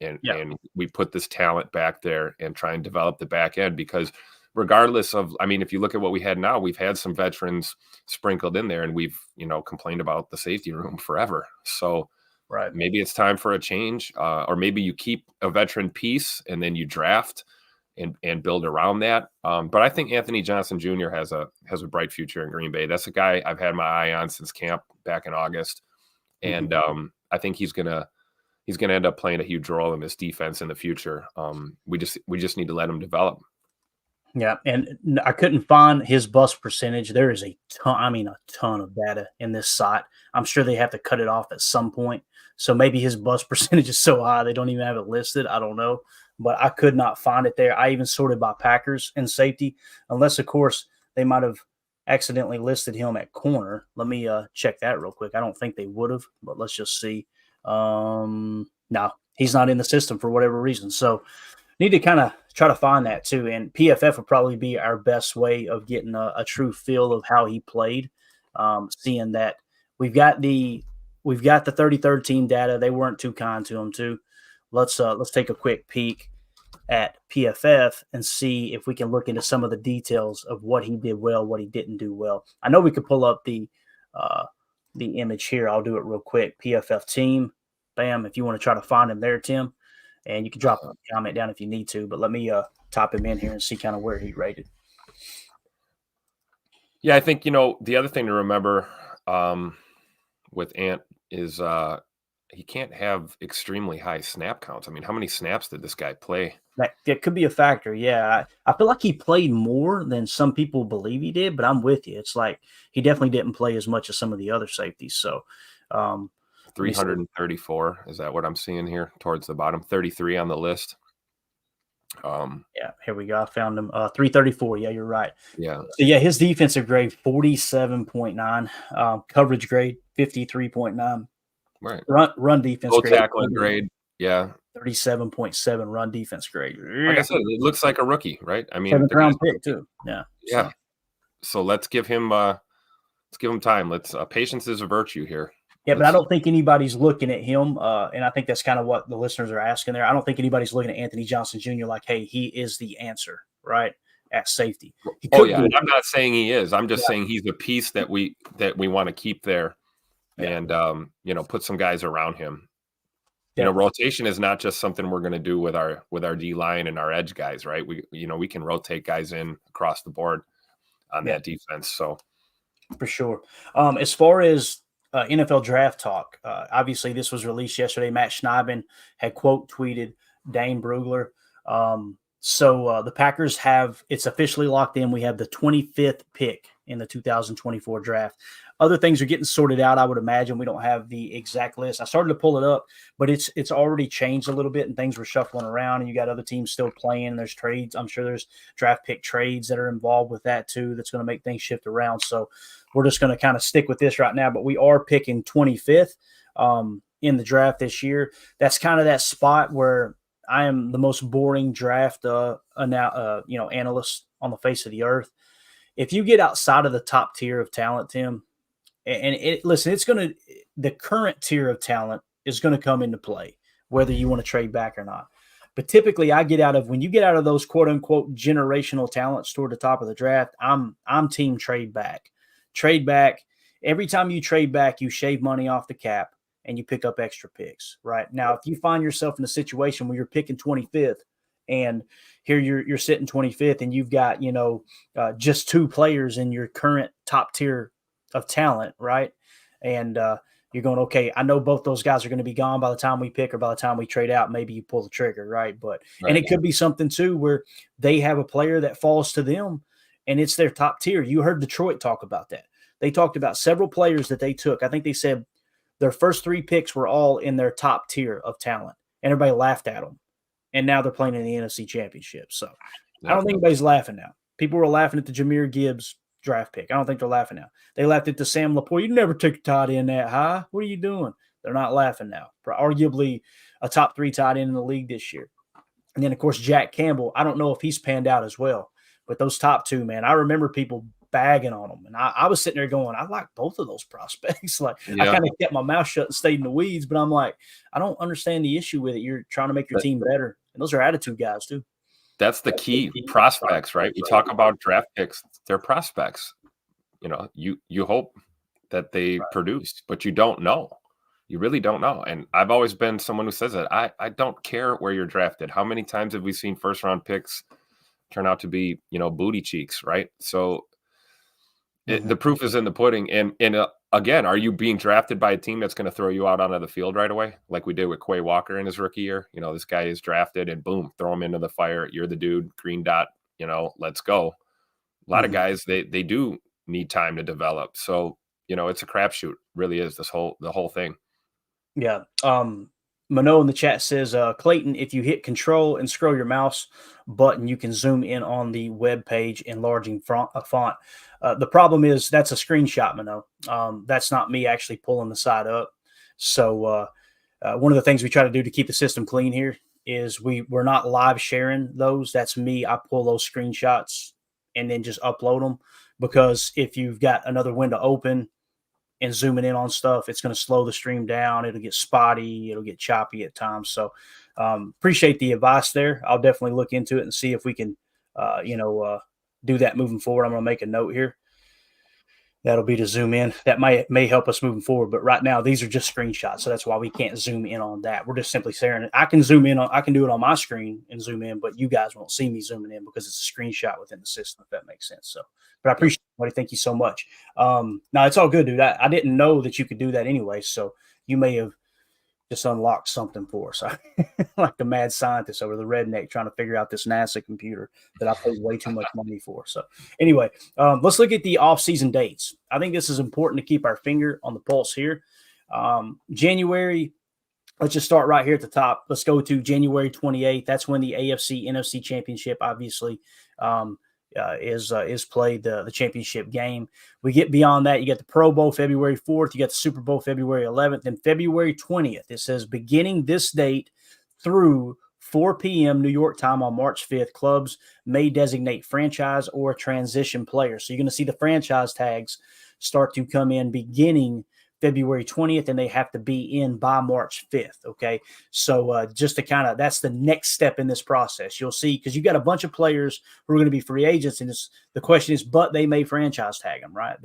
and we put this talent back there and try and develop the back end, because regardless of, if you look at what we had now, we've had some veterans sprinkled in there, and we've, complained about the safety room forever. So maybe it's time for a change, or maybe you keep a veteran piece and then you draft and build around that. But I think Anthony Johnson Jr. has a bright future in Green Bay. That's a guy I've had my eye on since camp back in August, and I think he's gonna end up playing a huge role in this defense in the future. We just need to let him develop. Yeah, and I couldn't find his bust percentage. There is a ton of data in this site. I'm sure they have to cut it off at some point. So maybe his bust percentage is so high they don't even have it listed. I don't know. But I could not find it there. I even sorted by Packers and safety, unless, of course, they might have accidentally listed him at corner. Let me check that real quick. I don't think they would have, but let's just see. No, he's not in the system for whatever reason. So need to kind of try to find that too. And PFF would probably be our best way of getting a true feel of how he played. Seeing that we've got the 33rd team data. They weren't too kind to him too. Let's take a quick peek at PFF and see if we can look into some of the details of what he did well, what he didn't do well. I know we could pull up the image here. I'll do it real quick. PFF team, bam. If you want to try to find him there, Tim. And you can drop a comment down if you need to, but let me type him in here and see kind of where he rated. Yeah, I think, the other thing to remember with Ant is he can't have extremely high snap counts. I mean, how many snaps did this guy play? That could be a factor, yeah. I feel like he played more than some people believe he did, but I'm with you. It's like he definitely didn't play as much as some of the other safeties. So 334. Is that what I'm seeing here towards the bottom? 33 on the list. Yeah, here we go. I found him. 334. Yeah, you're right. Yeah. So yeah, his defensive grade 47.9. Coverage grade 53.9. Right. Run defense Low grade. tackling grade. Yeah. 37.7 run defense grade. Like I said, it looks like a rookie, right? I mean, 7th round pick too. Yeah. Yeah. So let's give him time. Let's patience is a virtue here. Yeah, but I don't think anybody's looking at him, and I think that's kind of what the listeners are asking there. I don't think anybody's looking at Anthony Johnson Jr. like, hey, he is the answer, right, at safety. Oh, yeah, I'm not saying he is. I'm just saying he's a piece that we want to keep there and, put some guys around him. Yeah. Rotation is not just something we're going to do with our D-line and our edge guys, right? We can rotate guys in across the board on that defense. So for sure. As far as NFL draft talk. Obviously, this was released yesterday. Matt Schneiden had quote tweeted Dane Brugler. So the Packers it's officially locked in. We have the 25th pick in the 2024 draft. Other things are getting sorted out, I would imagine. We don't have the exact list. I started to pull it up, but it's already changed a little bit and things were shuffling around and you got other teams still playing. There's trades. I'm sure there's draft pick trades that are involved with that too. That's going to make things shift around. So we're just going to kind of stick with this right now, but we are picking 25th in the draft this year. That's kind of that spot where I am the most boring draft analyst on the face of the earth. If you get outside of the top tier of talent, Tim, the current tier of talent is going to come into play, whether you want to trade back or not. But typically when you get out of those quote unquote generational talents toward the top of the draft, I'm team trade back. Trade back. Every time you trade back, you shave money off the cap and you pick up extra picks, right? Now, if you find yourself in a situation where you're picking 25th and here you're sitting 25th and you've got, just two players in your current top tier of talent, right? And you're going, okay, I know both those guys are going to be gone by the time we pick or by the time we trade out. Maybe you pull the trigger, right? And it could be something too where they have a player that falls to them and it's their top tier. You heard Detroit talk about that. They talked about several players that they took. I think they said their first 3 picks were all in their top tier of talent, and everybody laughed at them. And now they're playing in the NFC Championship. So I don't think anybody's laughing now. People were laughing at the Jahmyr Gibbs draft pick. I don't think they're laughing now. They laughed at the Sam Laporte. You never took a tight end that high. What are you doing? They're not laughing now. Arguably a top 3 tight end in the league this year. And then, of course, Jack Campbell. I don't know if he's panned out as well. But those top 2, man, I remember people bagging on them. And I was sitting there going, I like both of those prospects. I kind of kept my mouth shut and stayed in the weeds. But I'm like, I don't understand the issue with it. You're trying to make your team better. And those are attitude guys, too. That's the key. Prospects, right? We talk about draft picks. They're prospects. You hope that they produce, but you don't know. You really don't know. And I've always been someone who says that. I don't care where you're drafted. How many times have we seen first-round picks turn out to be, booty cheeks, right? So the proof is in the pudding. And again, are you being drafted by a team that's going to throw you out onto the field right away, like we did with Quay Walker in his rookie year? This guy is drafted and boom, throw him into the fire. You're the dude, green dot, let's go. A lot of guys, they do need time to develop. So, it's a crapshoot, really is the whole thing. Yeah. Mano in the chat says, Clayton, if you hit control and scroll your mouse button, you can zoom in on the web page, enlarging font. The problem is that's a screenshot, Mano. That's not me actually pulling the side up. So one of the things we try to do to keep the system clean here is we're not live sharing those. That's me. I pull those screenshots and then just upload them, because if you've got another window open and zooming in on stuff, it's going to slow the stream down. It'll get spotty. It'll get choppy at times. So appreciate the advice there. I'll definitely look into it and see if we can, do that moving forward. I'm going to make a note here. That'll be to zoom in. That may help us moving forward. But right now, these are just screenshots. So that's why we can't zoom in on that. We're just simply sharing it. I can zoom in I can do it on my screen and zoom in, but you guys won't see me zooming in because it's a screenshot within the system, if that makes sense. So, but I appreciate it, buddy. Thank you so much. Now it's all good, dude. I didn't know that you could do that anyway. So you may have just unlocked something for us. Like the mad scientist over the redneck trying to figure out this NASA computer that I paid way too much money for. So anyway, let's look at the off-season dates. I think this is important to keep our finger on the pulse here. January, let's just start right here at the top. Let's go to January 28th. That's when the AFC NFC Championship obviously is played, the championship game. We get beyond that. You get the Pro Bowl February 4th. You got the Super Bowl February 11th. And February 20th, it says beginning this date through 4 p.m. New York time on March 5th, clubs may designate franchise or transition players. So you're going to see the franchise tags start to come in beginning February 20th, and they have to be in by March 5th. Okay. So just to that's the next step in this process. You'll see, because you got a bunch of players who are going to be free agents. And the question is, but they may franchise tag them, right?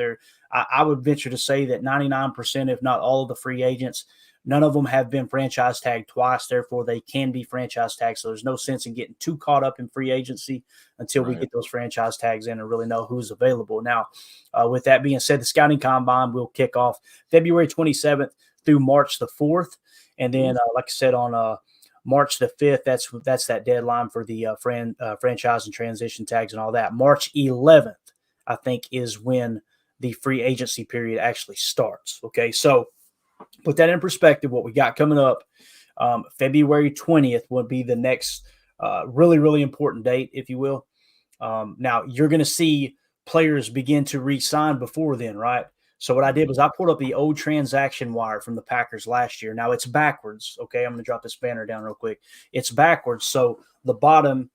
I would venture to say that 99%, if not all of the free agents, none of them have been franchise tagged twice. Therefore, they can be franchise tagged. So there's no sense in getting too caught up in free agency until we get those franchise tags in and really know who's available. Now, with that being said, the scouting combine will kick off February 27th through March the 4th. And then, like I said, on March the 5th, that's that deadline for the franchise and transition tags and all that. March 11th, I think, is when the free agency period actually starts. Okay, so put that in perspective, what we got coming up, February 20th would be the next really, really important date, if you will. Now, you're going to see players begin to re-sign before then, right? So what I did was I pulled up the old transaction wire from the Packers last year. Now, it's backwards, okay? I'm going to drop this banner down real quick. It's backwards, so the bottom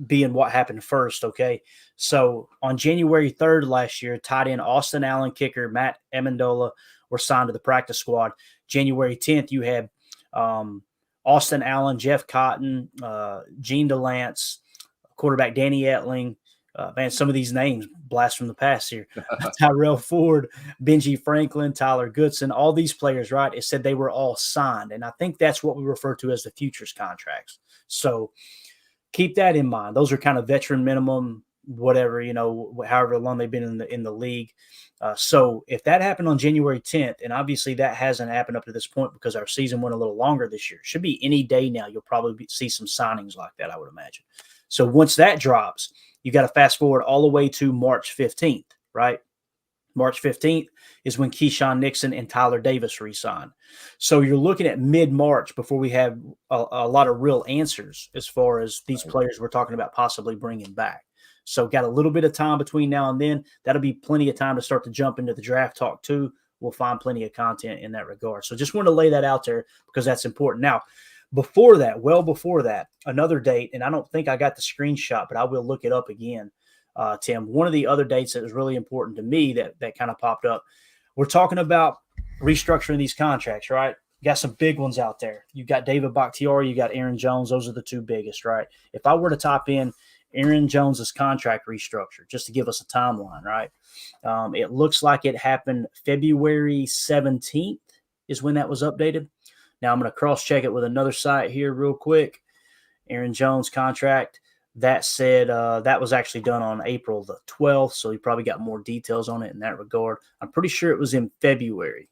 being what happened first, okay? So on January 3rd last year, tight end Austin Allen, kicker Matt Amendola were signed to the practice squad. January 10th, you had Austin Allen, Jeff Cotton, Gene DeLance, quarterback Danny Etling. Man, some of these names, blast from the past here. Tyrell Ford, Benji Franklin, Tyler Goodson, all these players, right? It said they were all signed. And I think that's what we refer to as the futures contracts. So keep that in mind. Those are kind of veteran minimum, whatever, however long they've been in the league. So if that happened on January 10th, and obviously that hasn't happened up to this point because our season went a little longer this year. Should be any day now. You'll probably see some signings like that, I would imagine. So once that drops, you got to fast forward all the way to March 15th, right? March 15th is when Keyshawn Nixon and Tyler Davis re-sign. So you're looking at mid-March before we have a lot of real answers as far as these players we're talking about possibly bringing back. So got a little bit of time between now and then. That'll be plenty of time to start to jump into the draft talk too. We'll find plenty of content in that regard. So just want to lay that out there because that's important. Now, before that, another date, and I don't think I got the screenshot, but I will look it up again, Tim. One of the other dates that was really important to me that kind of popped up, we're talking about restructuring these contracts, right? You got some big ones out there. You got David Bakhtiari, you got Aaron Jones. Those are the two biggest, right? If I were to type in Aaron Jones's contract restructure, just to give us a timeline, right? It looks like it happened February 17th is when that was updated. Now I'm going to cross-check it with another site here real quick. Aaron Jones contract. That said, that was actually done on April the 12th, so he probably got more details on it in that regard. I'm pretty sure it was in February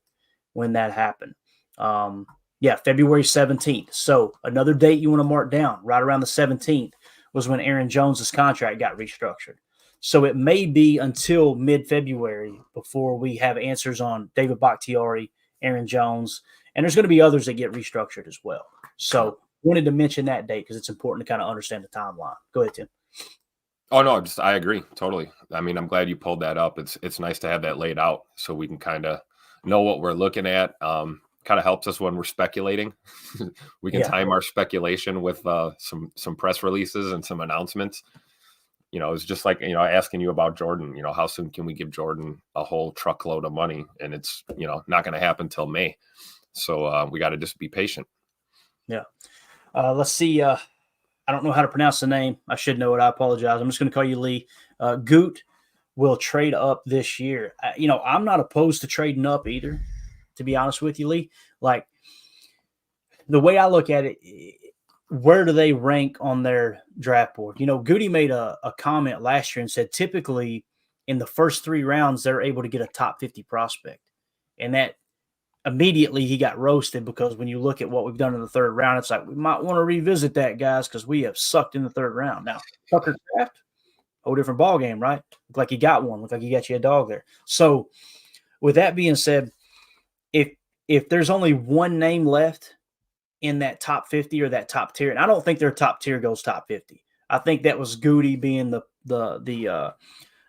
when that happened. Yeah, February 17th. So another date you want to mark down, right around the 17th, was when Aaron Jones's contract got restructured. So it may be until mid-February before we have answers on David Bakhtiari, Aaron Jones, and there's going to be others that get restructured as well. So wanted to mention that date because it's important to kind of understand the timeline. Go ahead, Tim. Oh no, I agree totally. I mean, I'm glad you pulled that up. It's nice to have that laid out so we can kind of know what we're looking at. Kind of helps us when we're speculating. We can time our speculation with some press releases and some announcements. It's just like, asking you about Jordan, how soon can we give Jordan a whole truckload of money? And it's, not going to happen till May. So we got to just be patient. Yeah. Let's see. I don't know how to pronounce the name. I should know it. I apologize. I'm just going to call you Lee. Goot will trade up this year. I'm not opposed to trading up either, to be honest with you, Lee. Like, the way I look at it, where do they rank on their draft board? Goody made a comment last year and said typically in the first 3 rounds, they're able to get a top 50 prospect. And that immediately he got roasted because when you look at what we've done in the 3rd round, it's like we might want to revisit that, guys, because we have sucked in the 3rd round. Now, Tucker Kraft, whole different ball game, right? Look like you got one. Look like you got you a dog there. So with that being said, if there's only one name left in that top 50 or that top tier, and I don't think their top tier goes top 50. I think that was Goody being the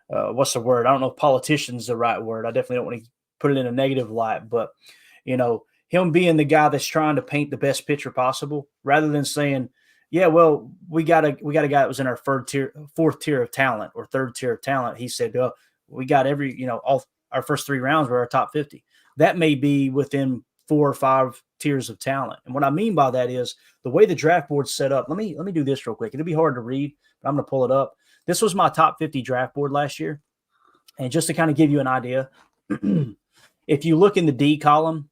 what's the word? I don't know if politician's the right word. I definitely don't want to put it in a negative light, but him being the guy that's trying to paint the best picture possible, rather than saying, yeah, well, we got a guy that was in our 4th tier of talent or 3rd tier of talent. He said, we got all our first 3 rounds were our top 50. That may be within 4 or 5 tiers of talent. And what I mean by that is the way the draft board's set up. Let me do this real quick. It'll be hard to read, but I'm going to pull it up. This was my top 50 draft board last year. And just to kind of give you an idea, if you look in the D column,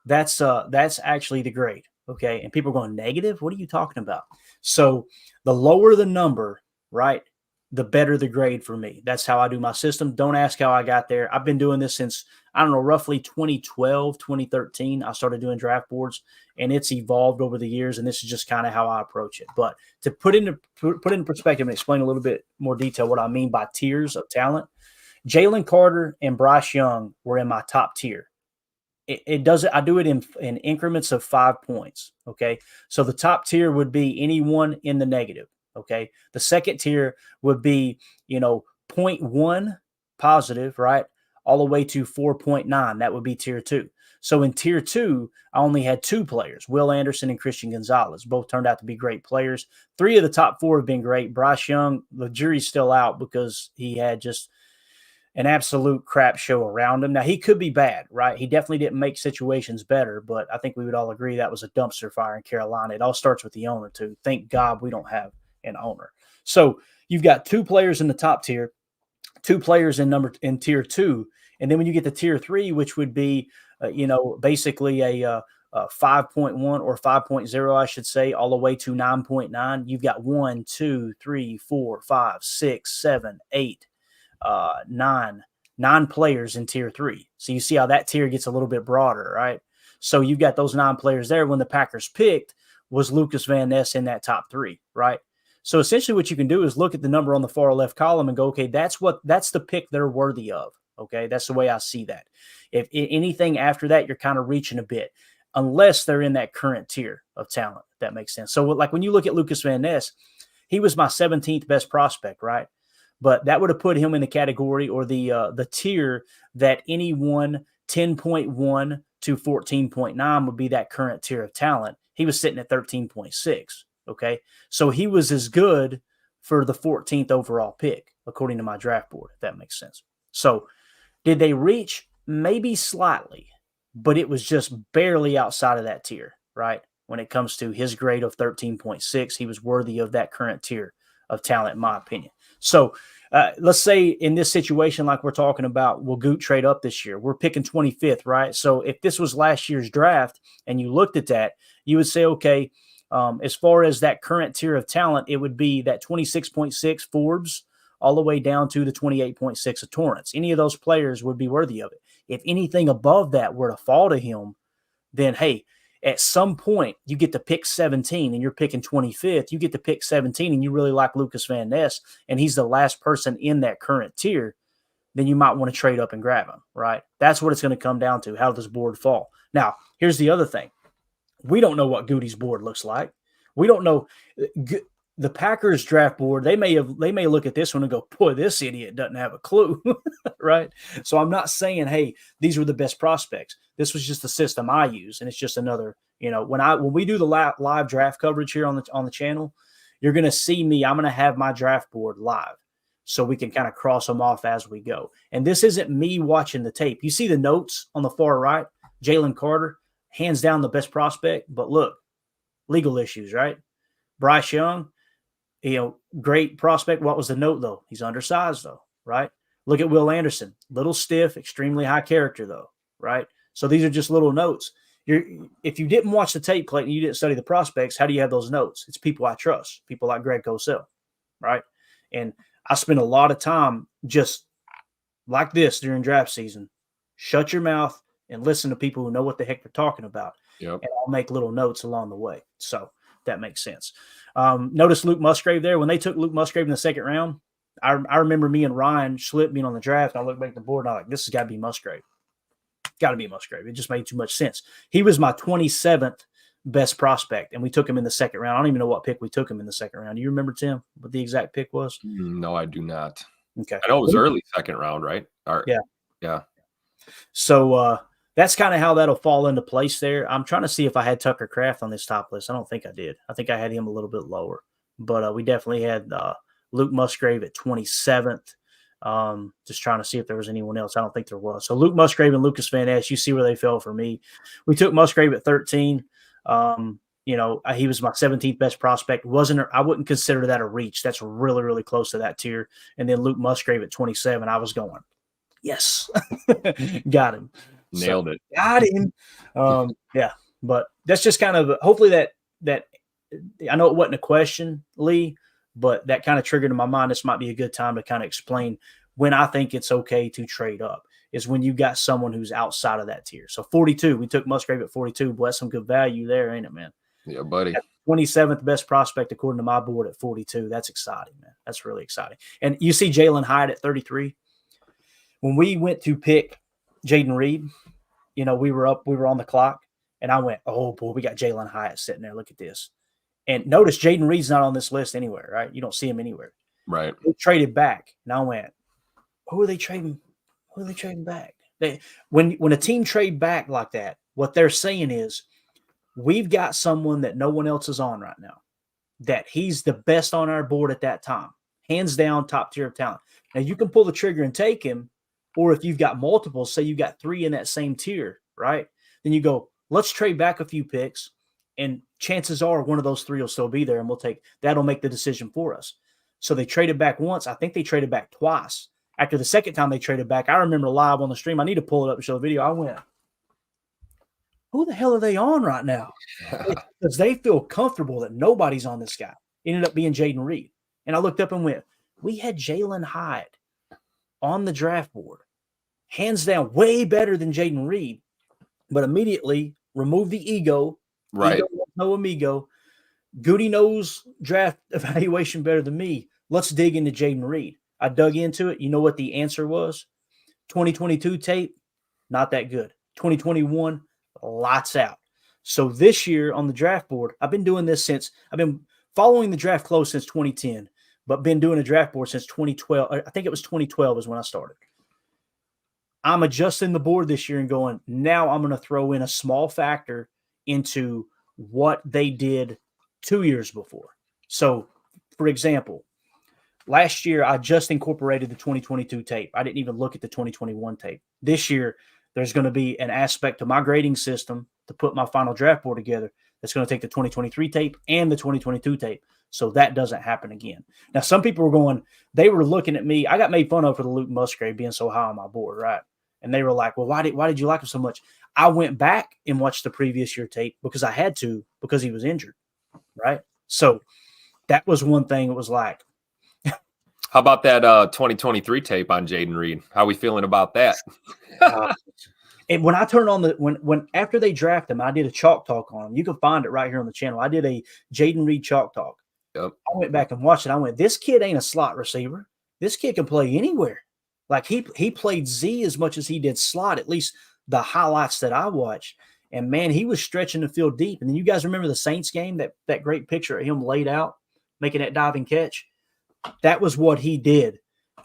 that's actually the grade. Okay. And people are going, negative? What are you talking about? So the lower the number, right, the better the grade for me. That's how I do my system. Don't ask how I got there. I've been doing this since, I don't know, roughly 2012, 2013. I started doing draft boards, and it's evolved over the years, and this is just kind of how I approach it. But to put in perspective and explain a little bit more detail what I mean by tiers of talent, Jalen Carter and Bryce Young were in my top tier. It does it. I do it in increments of 5 points. Okay. So the top tier would be anyone in the negative. Okay. The second tier would be, 0.1 positive, right? All the way to 4.9. That would be tier 2. So in tier 2, I only had 2 players, Will Anderson and Christian Gonzalez. Both turned out to be great players. 3 of the top 4 have been great. Bryce Young, the jury's still out because he had just an absolute crap show around him. Now, he could be bad, right? He definitely didn't make situations better, but I think we would all agree that was a dumpster fire in Carolina. It all starts with the owner, too. Thank God we don't have an owner. So you've got 2 players in the top tier, 2 players in tier 2, and then when you get to tier 3, which would be, basically a 5.1 or 5.0, I should say, all the way to 9.9, you've got 1, 2, 3, 4, 5, 6, 7, 8, 9 players in tier 3. So you see how that tier gets a little bit broader, right? So you've got those 9 players there. When the Packers picked, was Lucas Van Ness in that top 3, right? So essentially what you can do is look at the number on the far left column and go, okay, that's the pick they're worthy of. Okay. That's the way I see that. If anything after that, you're kind of reaching a bit, unless they're in that current tier of talent, if that makes sense. So like when you look at Lucas Van Ness, he was my 17th best prospect, right? But that would have put him in the category or the tier that anyone 10.1 to 14.9 would be that current tier of talent. He was sitting at 13.6. Okay. So he was as good for the 14th overall pick, according to my draft board, if that makes sense. So did they reach? Maybe slightly, but it was just barely outside of that tier, right? When it comes to his grade of 13.6, he was worthy of that current tier of talent, in my opinion. So let's say in this situation, like we're talking about, will Goot trade up this year? We're picking 25th, right? So if this was last year's draft and you looked at that, you would say, okay, As far as that current tier of talent, it would be that 26.6 Forbes all the way down to the 28.6 of Torrance. Any of those players would be worthy of it. If anything above that were to fall to him, then, hey, at some point you get to pick 17 and you're picking 25th. You get to pick 17 and you really like Lucas Van Ness and he's the last person in that current tier, then you might want to trade up and grab him, right? That's what it's going to come down to. How does board fall? Now, here's the other thing. We don't know what Goody's board looks like. We don't know the Packers draft board. They may look at this one and go, boy, this idiot doesn't have a clue, right? So I'm not saying, hey, these were the best prospects. This was just the system I use, and it's just another. When we do the live draft coverage here on the channel, you're going to see me. I'm going to have my draft board live, so we can kind of cross them off as we go. And this isn't me watching the tape. You see the notes on the far right, Jalen Carter. Hands down the best prospect, but look, legal issues, right? Bryce Young, great prospect. What was the note, though? He's undersized, though, right? Look at Will Anderson, little stiff, extremely high character, though, right? So these are just little notes. If you didn't watch the tape, Clayton, you didn't study the prospects, how do you have those notes? It's people I trust, people like Greg Cosell, right? And I spend a lot of time just like this during draft season. Shut your mouth and listen to people who know what the heck they're talking about. Yep. And I'll make little notes along the way. So that makes sense. Notice Luke Musgrave there. When they took Luke Musgrave in the second round, I remember me and Ryan Schlipp being on the draft. And I looked back at the board and I'm like, this has got to be Musgrave. Got to be Musgrave. It just made too much sense. He was my 27th best prospect, and we took him in the second round. I don't even know what pick we took him in the second round. Do you remember, Tim, what the exact pick was? No, I do not. Okay. I know it was early second round, right? Yeah. So, that's kind of how that'll fall into place there. I'm trying to see if I had Tucker Kraft on this top list. I don't think I did. I think I had him a little bit lower. But we definitely had Luke Musgrave at 27th. Just trying to see if there was anyone else. I don't think there was. So Luke Musgrave and Lucas Van Ness, you see where they fell for me. We took Musgrave at 13. He was my 17th best prospect. I wouldn't consider that a reach. That's really, really close to that tier. And then Luke Musgrave at 27, I was going, yes, got him. Nailed it. Got him. Yeah, but that's just kind of hopefully that I know it wasn't a question, Lee, but that kind of triggered in my mind. This might be a good time to kind of explain when I think it's okay to trade up is when you got someone who's outside of that tier. So 42, we took Musgrave at 42. Boy, that's some good value there, ain't it, man? Yeah, buddy. That's 27th best prospect according to my board at 42. That's exciting, man. That's really exciting. And you see Jalen Hyatt at 33. When we went to pick Jaden Reed, we were on the clock, and I went, oh, boy, we got Jalen Hyatt sitting there. Look at this. And notice Jaden Reed's not on this list anywhere, right? You don't see him anywhere. Right. They traded back, and I went, who are they trading? Who are they trading back? When a team trade back like that, what they're saying is we've got someone that no one else is on right now, that he's the best on our board at that time, hands down, top tier of talent. Now, you can pull the trigger and take him, or if you've got multiple, say you got 3 in that same tier, right? Then you go, let's trade back a few picks, and chances are one of those 3 will still be there, and that'll make the decision for us. So they traded back once. I think they traded back twice. After the second time they traded back, I remember live on the stream. I need to pull it up and show the video. I went, who the hell are they on right now? Because they feel comfortable that nobody's on this guy. Ended up being Jaden Reed. And I looked up and went, we had Jalen Hyatt on the draft board. Hands down, way better than Jaden Reed. But immediately remove the ego. Right. Ego, no amigo. Goody knows draft evaluation better than me. Let's dig into Jaden Reed. I dug into it. You know what the answer was? 2022 tape, not that good. 2021, lights out. So this year on the draft board, I've been doing this I've been following the draft close since 2010, but been doing a draft board since 2012. I think it was 2012 is when I started. I'm adjusting the board this year and going, now I'm going to throw in a small factor into what they did 2 years before. So, for example, last year, I just incorporated the 2022 tape. I didn't even look at the 2021 tape. This year, there's going to be an aspect to my grading system to put my final draft board together that's going to take the 2023 tape and the 2022 tape so that doesn't happen again. Now, some people they were looking at me. I got made fun of for the Luke Musgrave being so high on my board, right? And they were like, well, why did you like him so much? I went back and watched the previous year tape because I had to, because he was injured. right? So that was one thing it was like. How about that 2023 tape on Jaden Reed? How we feeling about that? And when I turned on when after they draft him, I did a chalk talk on him. You can find it right here on the channel. I did a Jaden Reed chalk talk. Yep. I went back and watched it. I went, this kid ain't a slot receiver. This kid can play anywhere. Like he played Z as much as he did slot, at least the highlights that I watched. And man, he was stretching the field deep. And then you guys remember the Saints game, that great picture of him laid out, making that diving catch? That was what he did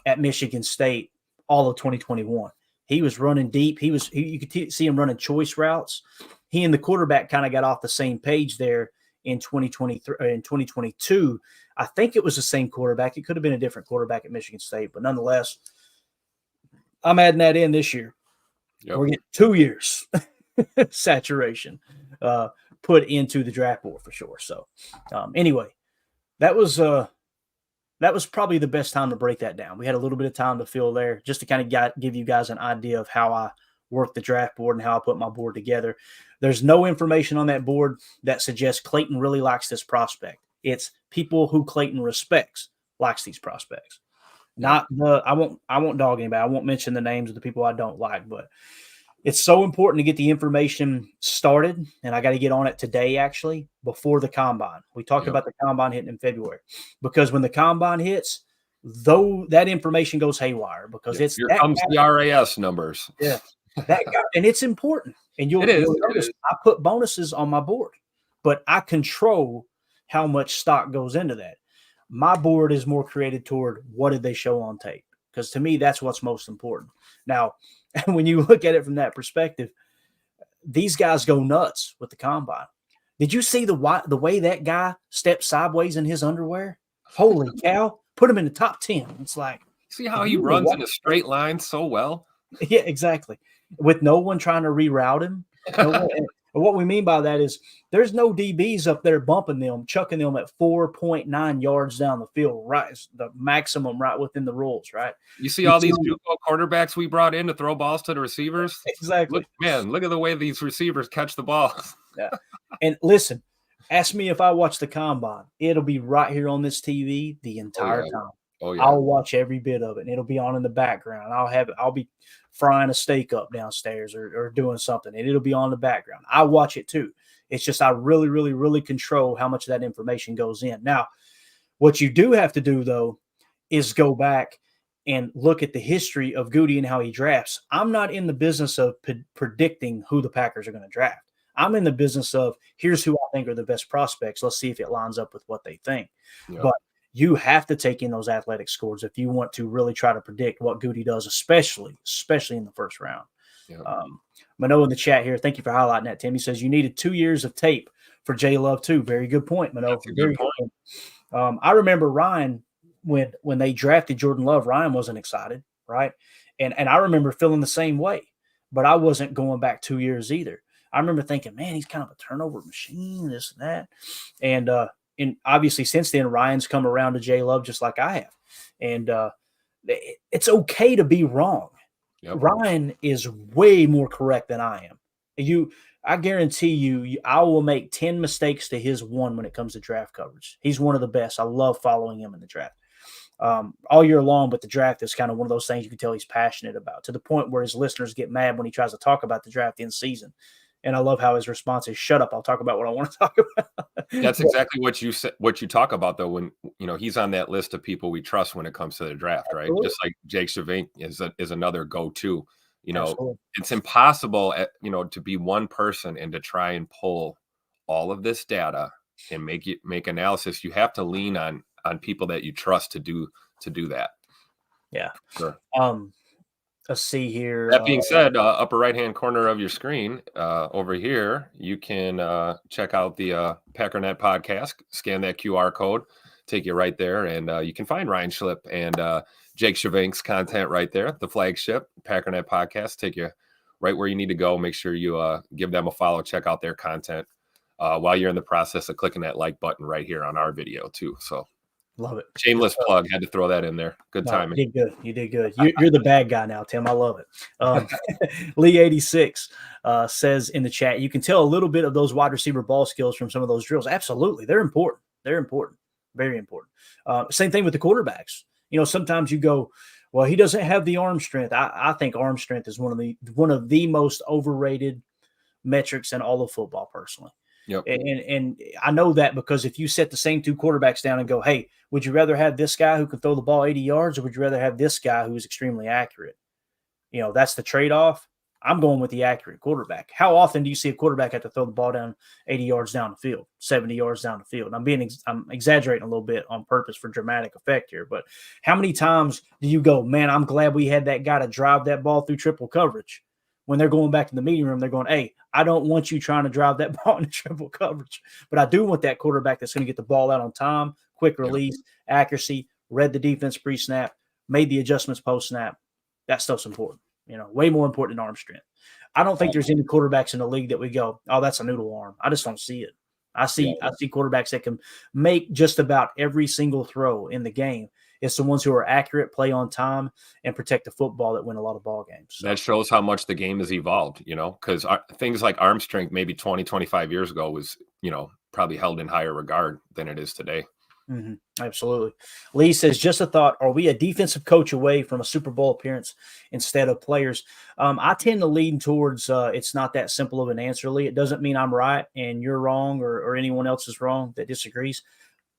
at Michigan State all of 2021. He was running deep. You could see him running choice routes. He and the quarterback kind of got off the same page there in 2023 in 2022. I think it was the same quarterback. It could have been a different quarterback at Michigan State, but nonetheless, I'm adding that in this year. Yep. We're getting 2 years saturation put into the draft board for sure. So anyway, that was probably the best time to break that down. We had a little bit of time to fill there just to kind of give you guys an idea of how I work the draft board and how I put my board together. There's no information on that board that suggests Clayton really likes this prospect. It's people who Clayton respects likes these prospects. I won't dog anybody. I won't mention the names of the people I don't like, but it's so important to get the information started, and I got to get on it today, actually, before the combine. We talked about the combine hitting in February, because when the combine hits, though that information goes haywire, because it's here comes the RAS numbers. Yeah, that guy, and it's important. And you'll notice I put bonuses on my board, but I control how much stock goes into that. My board is more created toward what did they show on tape, because to me that's what's most important. Now, when you look at it from that perspective, these guys go nuts with the combine. Did you see the way that guy stepped sideways in his underwear? Holy cow. Put him in the top 10. It's like, see how he runs in a straight line so well? Yeah, exactly. With no one trying to reroute him. And what we mean by that is there's no DBs up there bumping them, chucking them at 4.9 yards down the field, right? The maximum right within the rules, right? You see all these JUCO quarterbacks we brought in to throw balls to the receivers? Exactly. Look at the way these receivers catch the ball. Yeah. And listen, ask me if I watch the combine. It'll be right here on this TV the entire time. Oh, yeah. I'll watch every bit of it, and it'll be on in the background. I'll be frying a steak up downstairs or doing something, and it'll be on in the background. I watch it too. It's just I really, really, really control how much of that information goes in. Now, what you do have to do, though, is go back and look at the history of Goody and how he drafts. I'm not in the business of predicting who the Packers are going to draft. I'm in the business of here's who I think are the best prospects. Let's see if it lines up with what they think. Yeah. But you have to take in those athletic scores if you want to really try to predict what Goody does, especially in the first round. Yeah. Mano in the chat here, thank you for highlighting that, Tim. He says you needed 2 years of tape for J Love too. Very good point, Mano. That's a good point. I remember Ryan when they drafted Jordan Love. Ryan wasn't excited, right? And I remember feeling the same way, but I wasn't going back 2 years either. I remember thinking, man, he's kind of a turnover machine, this and that, and obviously since then, Ryan's come around to J Love just like I have. And it's okay to be wrong. Yep. Ryan is way more correct than I am. I guarantee you, I will make 10 mistakes to his 1 when it comes to draft coverage. He's one of the best. I love following him in the draft all year long, but the draft is kind of one of those things you can tell he's passionate about, to the point where his listeners get mad when he tries to talk about the draft in season. And I love how his response is, "Shut up! I'll talk about what I want to talk about." That's exactly what you said. What you talk about, though, when he's on that list of people we trust when it comes to the draft, right? Absolutely. Just like Jake Shavink is another go-to. Absolutely. It's impossible, to be one person and to try and pull all of this data and make analysis. You have to lean on people that you trust to do that. Yeah. Sure. Let's see here. That being said, upper right-hand corner of your screen over here, you can check out the Packernet podcast, scan that QR code, take you right there, and you can find Ryan Schlipp and Jake Shavink's content right there, the flagship Packernet podcast, take you right where you need to go. Make sure you give them a follow, check out their content while you're in the process of clicking that like button right here on our video too. So Love it. Shameless plug. Had to throw that in there. Good timing. You did good. You did good. You're the bad guy now, Tim. I love it. Lee86 says in the chat, you can tell a little bit of those wide receiver ball skills from some of those drills. Absolutely. They're important. They're important. Very important. Same thing with the quarterbacks. Sometimes you go, well, he doesn't have the arm strength. I think arm strength is one of the most overrated metrics in all of football, personally. Yep. And I know that because if you set the same two quarterbacks down and go, hey, would you rather have this guy who can throw the ball 80 yards or would you rather have this guy who is extremely accurate? That's the trade-off. I'm going with the accurate quarterback. How often do you see a quarterback have to throw the ball down 80 yards down the field, 70 yards down the field? And I'm exaggerating a little bit on purpose for dramatic effect here, but how many times do you go, man, I'm glad we had that guy to drive that ball through triple coverage? When they're going back to the meeting room, they're going, hey, I don't want you trying to drive that ball into triple coverage, but I do want that quarterback that's going to get the ball out on time, quick release, accuracy, read the defense pre-snap, made the adjustments post-snap. That stuff's important, way more important than arm strength. I don't think there's any quarterbacks in the league that we go, oh, that's a noodle arm. I just don't see it. I see quarterbacks that can make just about every single throw in the game. It's the ones who are accurate, play on time, and protect the football that win a lot of ball games. So. That shows how much the game has evolved, because things like arm strength maybe 20, 25 years ago was, probably held in higher regard than it is today. Mm-hmm. Absolutely. Lee says, just a thought, are we a defensive coach away from a Super Bowl appearance instead of players? I tend to lean towards it's not that simple of an answer, Lee. It doesn't mean I'm right and you're wrong or anyone else is wrong that disagrees.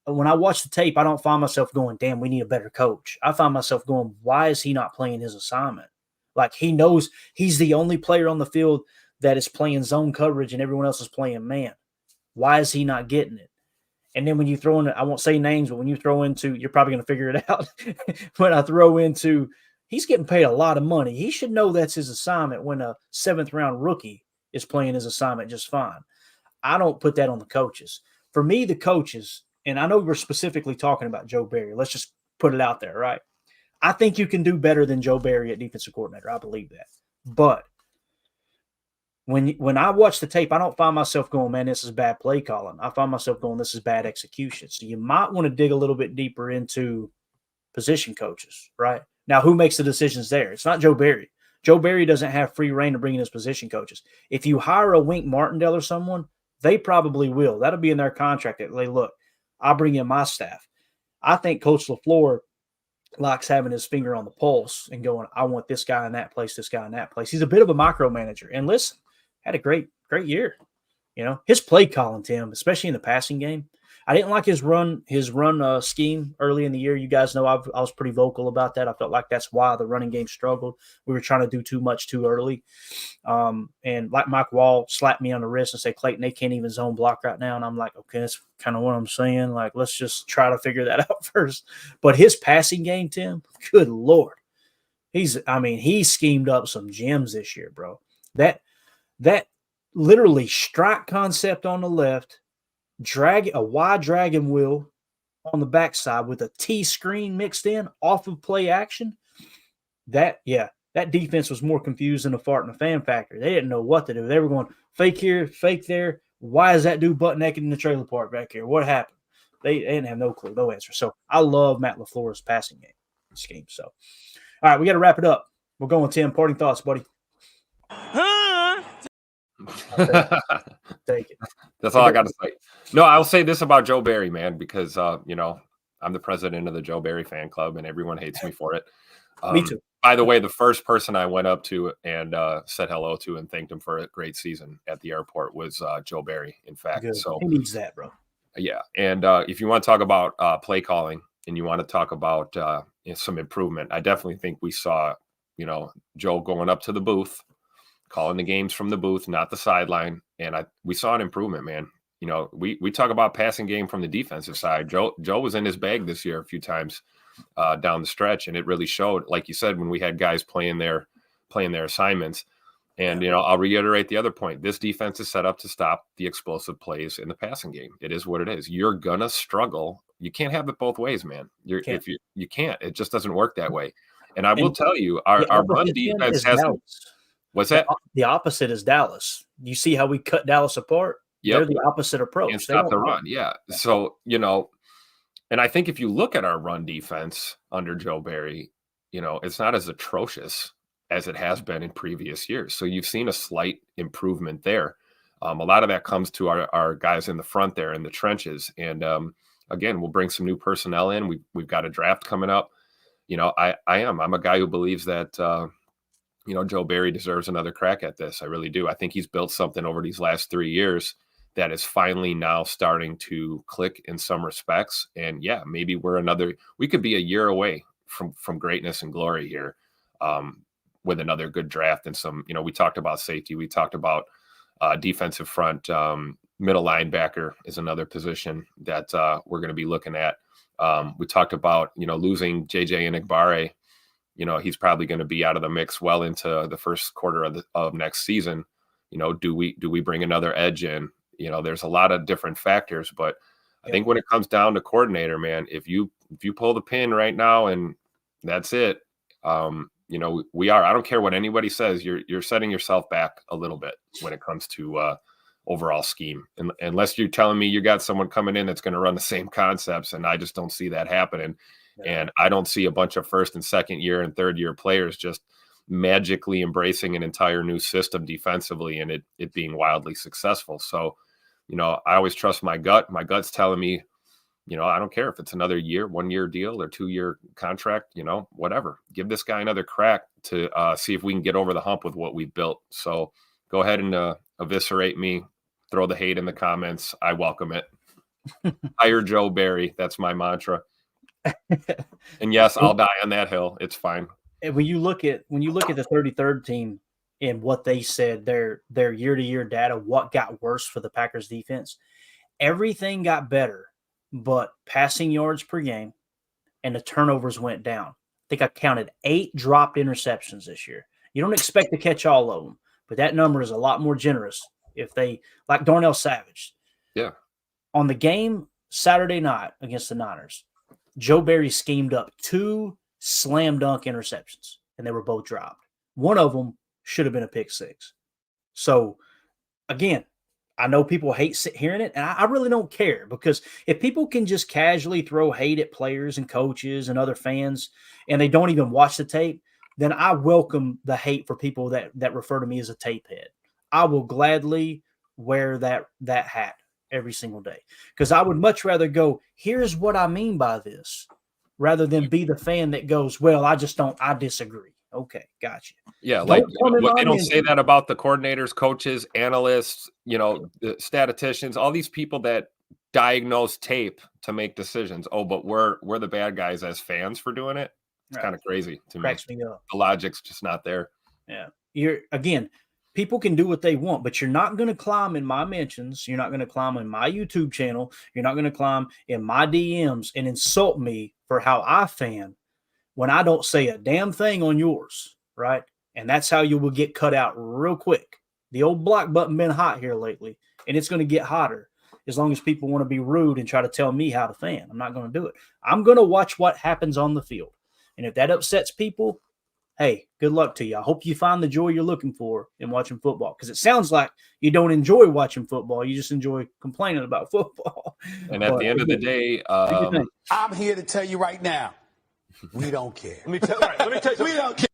When I watch the tape, I don't find myself going, damn, we need a better coach. I find myself going, why is he not playing his assignment? Like he knows he's the only player on the field that is playing zone coverage and everyone else is playing man. Why is he not getting it? And then when you throw in, I won't say names, but when you throw into, you're probably going to figure it out. When I throw into, he's getting paid a lot of money. He should know that's his assignment when a 7th round rookie is playing his assignment just fine. I don't put that on the coaches. For me, the coaches, and I know we're specifically talking about Joe Barry. Let's just put it out there, right? I think you can do better than Joe Barry at defensive coordinator. I believe that. But when I watch the tape, I don't find myself going, man, this is bad play calling. I find myself going, this is bad execution. So you might want to dig a little bit deeper into position coaches, right? Now, who makes the decisions there? It's not Joe Barry. Joe Barry doesn't have free reign to bring in his position coaches. If you hire a Wink Martindale or someone, they probably will. That'll be in their contract. They look, I'll bring in my staff. I think Coach LaFleur likes having his finger on the pulse and going, I want this guy in that place, this guy in that place. He's a bit of a micromanager. And listen, had a great year. His play calling, Tim, especially in the passing game. I didn't like his run scheme early in the year. You guys know I was pretty vocal about that. I felt like that's why the running game struggled. We were trying to do too much too early. And like Mike Wall slapped me on the wrist and said, Clayton, they can't even zone block right now. And I'm like, okay, that's kind of what I'm saying. Like, let's just try to figure that out first. But his passing game, Tim, good Lord. He schemed up some gems this year, bro. That literally strike concept on the left, a wide dragon wheel on the backside with a T screen mixed in off of play action. That defense was more confused than a fart in a fan factory. They didn't know what to do. They were going fake here, fake there. Why is that dude butt naked in the trailer park back here? What happened? They didn't have no clue, no answer. So I love Matt LaFleur's passing game scheme. So, all right, we got to wrap it up. We're going, Tim. Parting thoughts, buddy. Take it. That's all I got to say. No, I'll say this about Joe Barry, man, because I'm the president of the Joe Barry fan club, and everyone hates me for it. Me too. By the way, the first person I went up to and said hello to and thanked him for a great season at the airport was Joe Barry. In fact, Good. So he needs that, bro. Yeah, and if you want to talk about play calling and you want to talk about some improvement, I definitely think we saw, Joe going up to the booth, calling the games from the booth, not the sideline. And we saw an improvement, man. We talk about passing game from the defensive side. Joe was in his bag this year a few times down the stretch, and it really showed, like you said, when we had guys playing their assignments. And, I'll reiterate the other point. This defense is set up to stop the explosive plays in the passing game. It is what it is. You're going to struggle. You can't have it both ways, man. You can't. It just doesn't work that way. And I will tell you, our run defense hasn't. What's that? The opposite is Dallas. You see how we cut Dallas apart? Yep. They're the opposite approach. And stop the run. Yeah. So, And I think if you look at our run defense under Joe Barry, it's not as atrocious as it has been in previous years. So you've seen a slight improvement there. A lot of that comes to our guys in the front there in the trenches. And again, we'll bring some new personnel in. We've got a draft coming up. I'm a guy who believes that, Joe Barry deserves another crack at this. I really do. I think he's built something over these last 3 years that is finally now starting to click in some respects. And yeah, maybe we could be a year away from greatness and glory here, with another good draft and some, we talked about safety. We talked about defensive front, middle linebacker is another position that we're going to be looking at. We talked about, losing JJ Enagbare. He's probably going to be out of the mix well into the first quarter of next season. Do we bring another edge in? There's a lot of different factors, but I think when it comes down to coordinator, man, if you pull the pin right now and that's it, we are. I don't care what anybody says. You're setting yourself back a little bit when it comes to overall scheme, unless you're telling me you got someone coming in that's going to run the same concepts, and I just don't see that happening. Yeah. And I don't see a bunch of first and second year and third year players just magically embracing an entire new system defensively and it being wildly successful. So, I always trust my gut. My gut's telling me, I don't care if it's another year, 1 year deal or 2 year contract, whatever. Give this guy another crack to see if we can get over the hump with what we've built. So go ahead and eviscerate me, throw the hate in the comments. I welcome it. Hire Joe Barry. That's my mantra. And yes, I'll die on that hill. It's fine. And when you look at the 33rd team and what they said, their year-to-year data, what got worse for the Packers defense, everything got better, but passing yards per game and the turnovers went down. I think I counted 8 dropped interceptions this year. You don't expect to catch all of them, but that number is a lot more generous if they, like Darnell Savage. Yeah. On the game Saturday night against the Niners, Joe Barry schemed up 2 slam dunk interceptions, and they were both dropped. One of them should have been a pick 6. So, again, I know people hate hearing it, and I really don't care, because if people can just casually throw hate at players and coaches and other fans and they don't even watch the tape, then I welcome the hate for people that refer to me as a tape head. I will gladly wear that hat every single day, because I would much rather go, here's what I mean by this, rather than be the fan that goes, well, I disagree. Okay, gotcha. Yeah, they don't say that about the coordinators, coaches, analysts, the statisticians, all these people that diagnose tape to make decisions. Oh, but we're the bad guys as fans for doing it. It's kind of crazy to me. Cracks me up. The logic's just not there. Yeah. People can do what they want, but you're not going to climb in my mentions. You're not going to climb in my YouTube channel. You're not going to climb in my DMs and insult me for how I fan when I don't say a damn thing on yours, right? And that's how you will get cut out real quick. The old block button been hot here lately, and it's going to get hotter as long as people want to be rude and try to tell me how to fan. I'm not going to do it. I'm going to watch what happens on the field. And if that upsets people, hey, good luck to you. I hope you find the joy you're looking for in watching football, because it sounds like you don't enjoy watching football. You just enjoy complaining about football. And at the end of the day, I'm here to tell you right now, we don't care. Let me tell you, We don't care.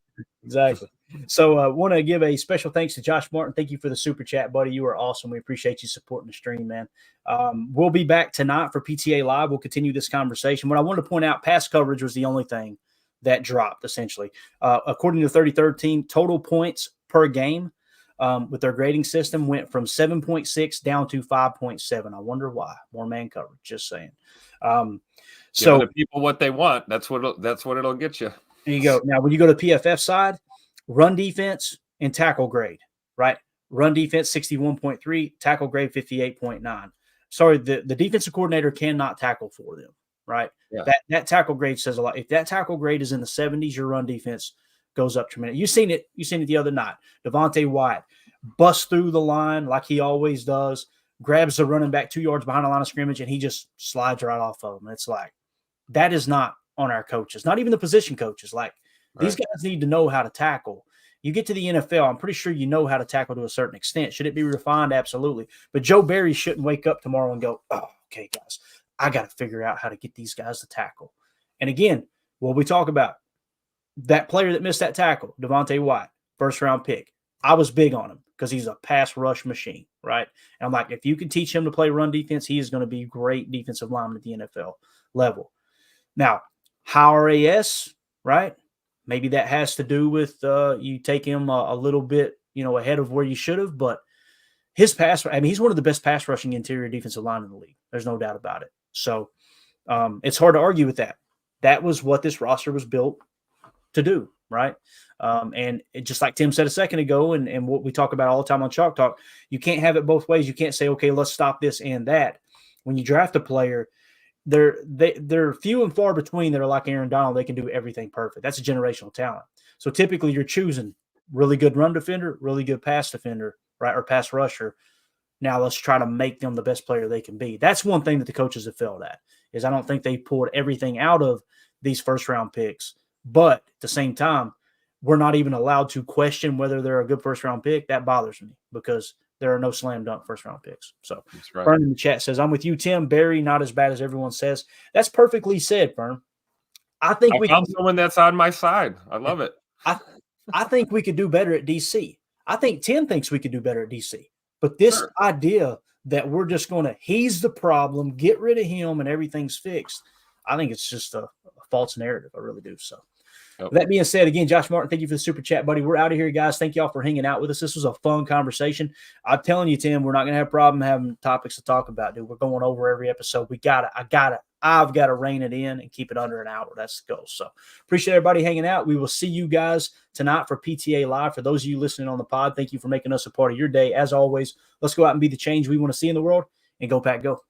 Exactly. So I want to give a special thanks to Josh Martin. Thank you for the super chat, buddy. You are awesome. We appreciate you supporting the stream, man. We'll be back tonight for PTA Live. We'll continue this conversation. What I wanted to point out, pass coverage was the only thing that dropped, essentially. According to the 33rd team, total points per game with their grading system went from 7.6 down to 5.7. I wonder why. More man coverage, just saying. So the people what they want, that's what it'll get you. There you go. Now, when you go to PFF side, run defense and tackle grade, right? Run defense 61.3, tackle grade 58.9. Sorry, the defensive coordinator cannot tackle for them, right? Yeah. That tackle grade says a lot. If that tackle grade is in the 70s, your run defense goes up tremendous. You seen it the other night. Devontae Wyatt busts through the line like he always does, grabs the running back 2 yards behind the line of scrimmage, and he just slides right off of him. It's like, that is not on our coaches, not even the position coaches. Like, these guys need to know how to tackle. You get to the NFL, I'm pretty sure you know how to tackle to a certain extent. Should it be refined? Absolutely. But Joe Barry shouldn't wake up tomorrow and go, oh, okay, guys, I got to figure out how to get these guys to tackle. And again, what we talk about, that player that missed that tackle, Devontae White, first-round pick, I was big on him because he's a pass rush machine, right? And I'm like, if you can teach him to play run defense, he is going to be a great defensive lineman at the NFL level. Now, how RAS, right? Maybe that has to do with you take him a little bit, ahead of where you should have. But his he's one of the best pass rushing interior defensive linemen in the league. There's no doubt about it. So it's hard to argue with that. That was what this roster was built to do, right? And just like Tim said a second ago, and what we talk about all the time on Chalk Talk, you can't have it both ways. You can't say, okay, let's stop this and that. When you draft a player, they're few and far between that are like Aaron Donald. They can do everything perfect. That's a generational talent. So typically you're choosing really good run defender, really good pass defender, right, or pass rusher. Now let's try to make them the best player they can be. That's one thing that the coaches have failed at, is I don't think they pulled everything out of these first-round picks. But at the same time, we're not even allowed to question whether they're a good first-round pick. That bothers me because there are no slam dunk first-round picks. So right. Fern in the chat says, I'm with you, Tim. Barry, not as bad as everyone says. That's perfectly said, Fern. I found someone that's on my side. I love it. I think we could do better at DC. I think Tim thinks we could do better at DC. But this idea that we're just going to, he's the problem, get rid of him and everything's fixed, I think it's just a false narrative. I really do. So that being said, again, Josh Martin, thank you for the super chat, buddy. We're out of here, guys. Thank y'all for hanging out with us. This was a fun conversation. I'm telling you, Tim, we're not going to have a problem having topics to talk about, dude. We're going over every episode. I've got to rein it in and keep it under an hour. That's the goal. So appreciate everybody hanging out. We will see you guys tonight for PTA Live. For those of you listening on the pod, thank you for making us a part of your day. As always, let's go out and be the change we want to see in the world, and go Pack Go.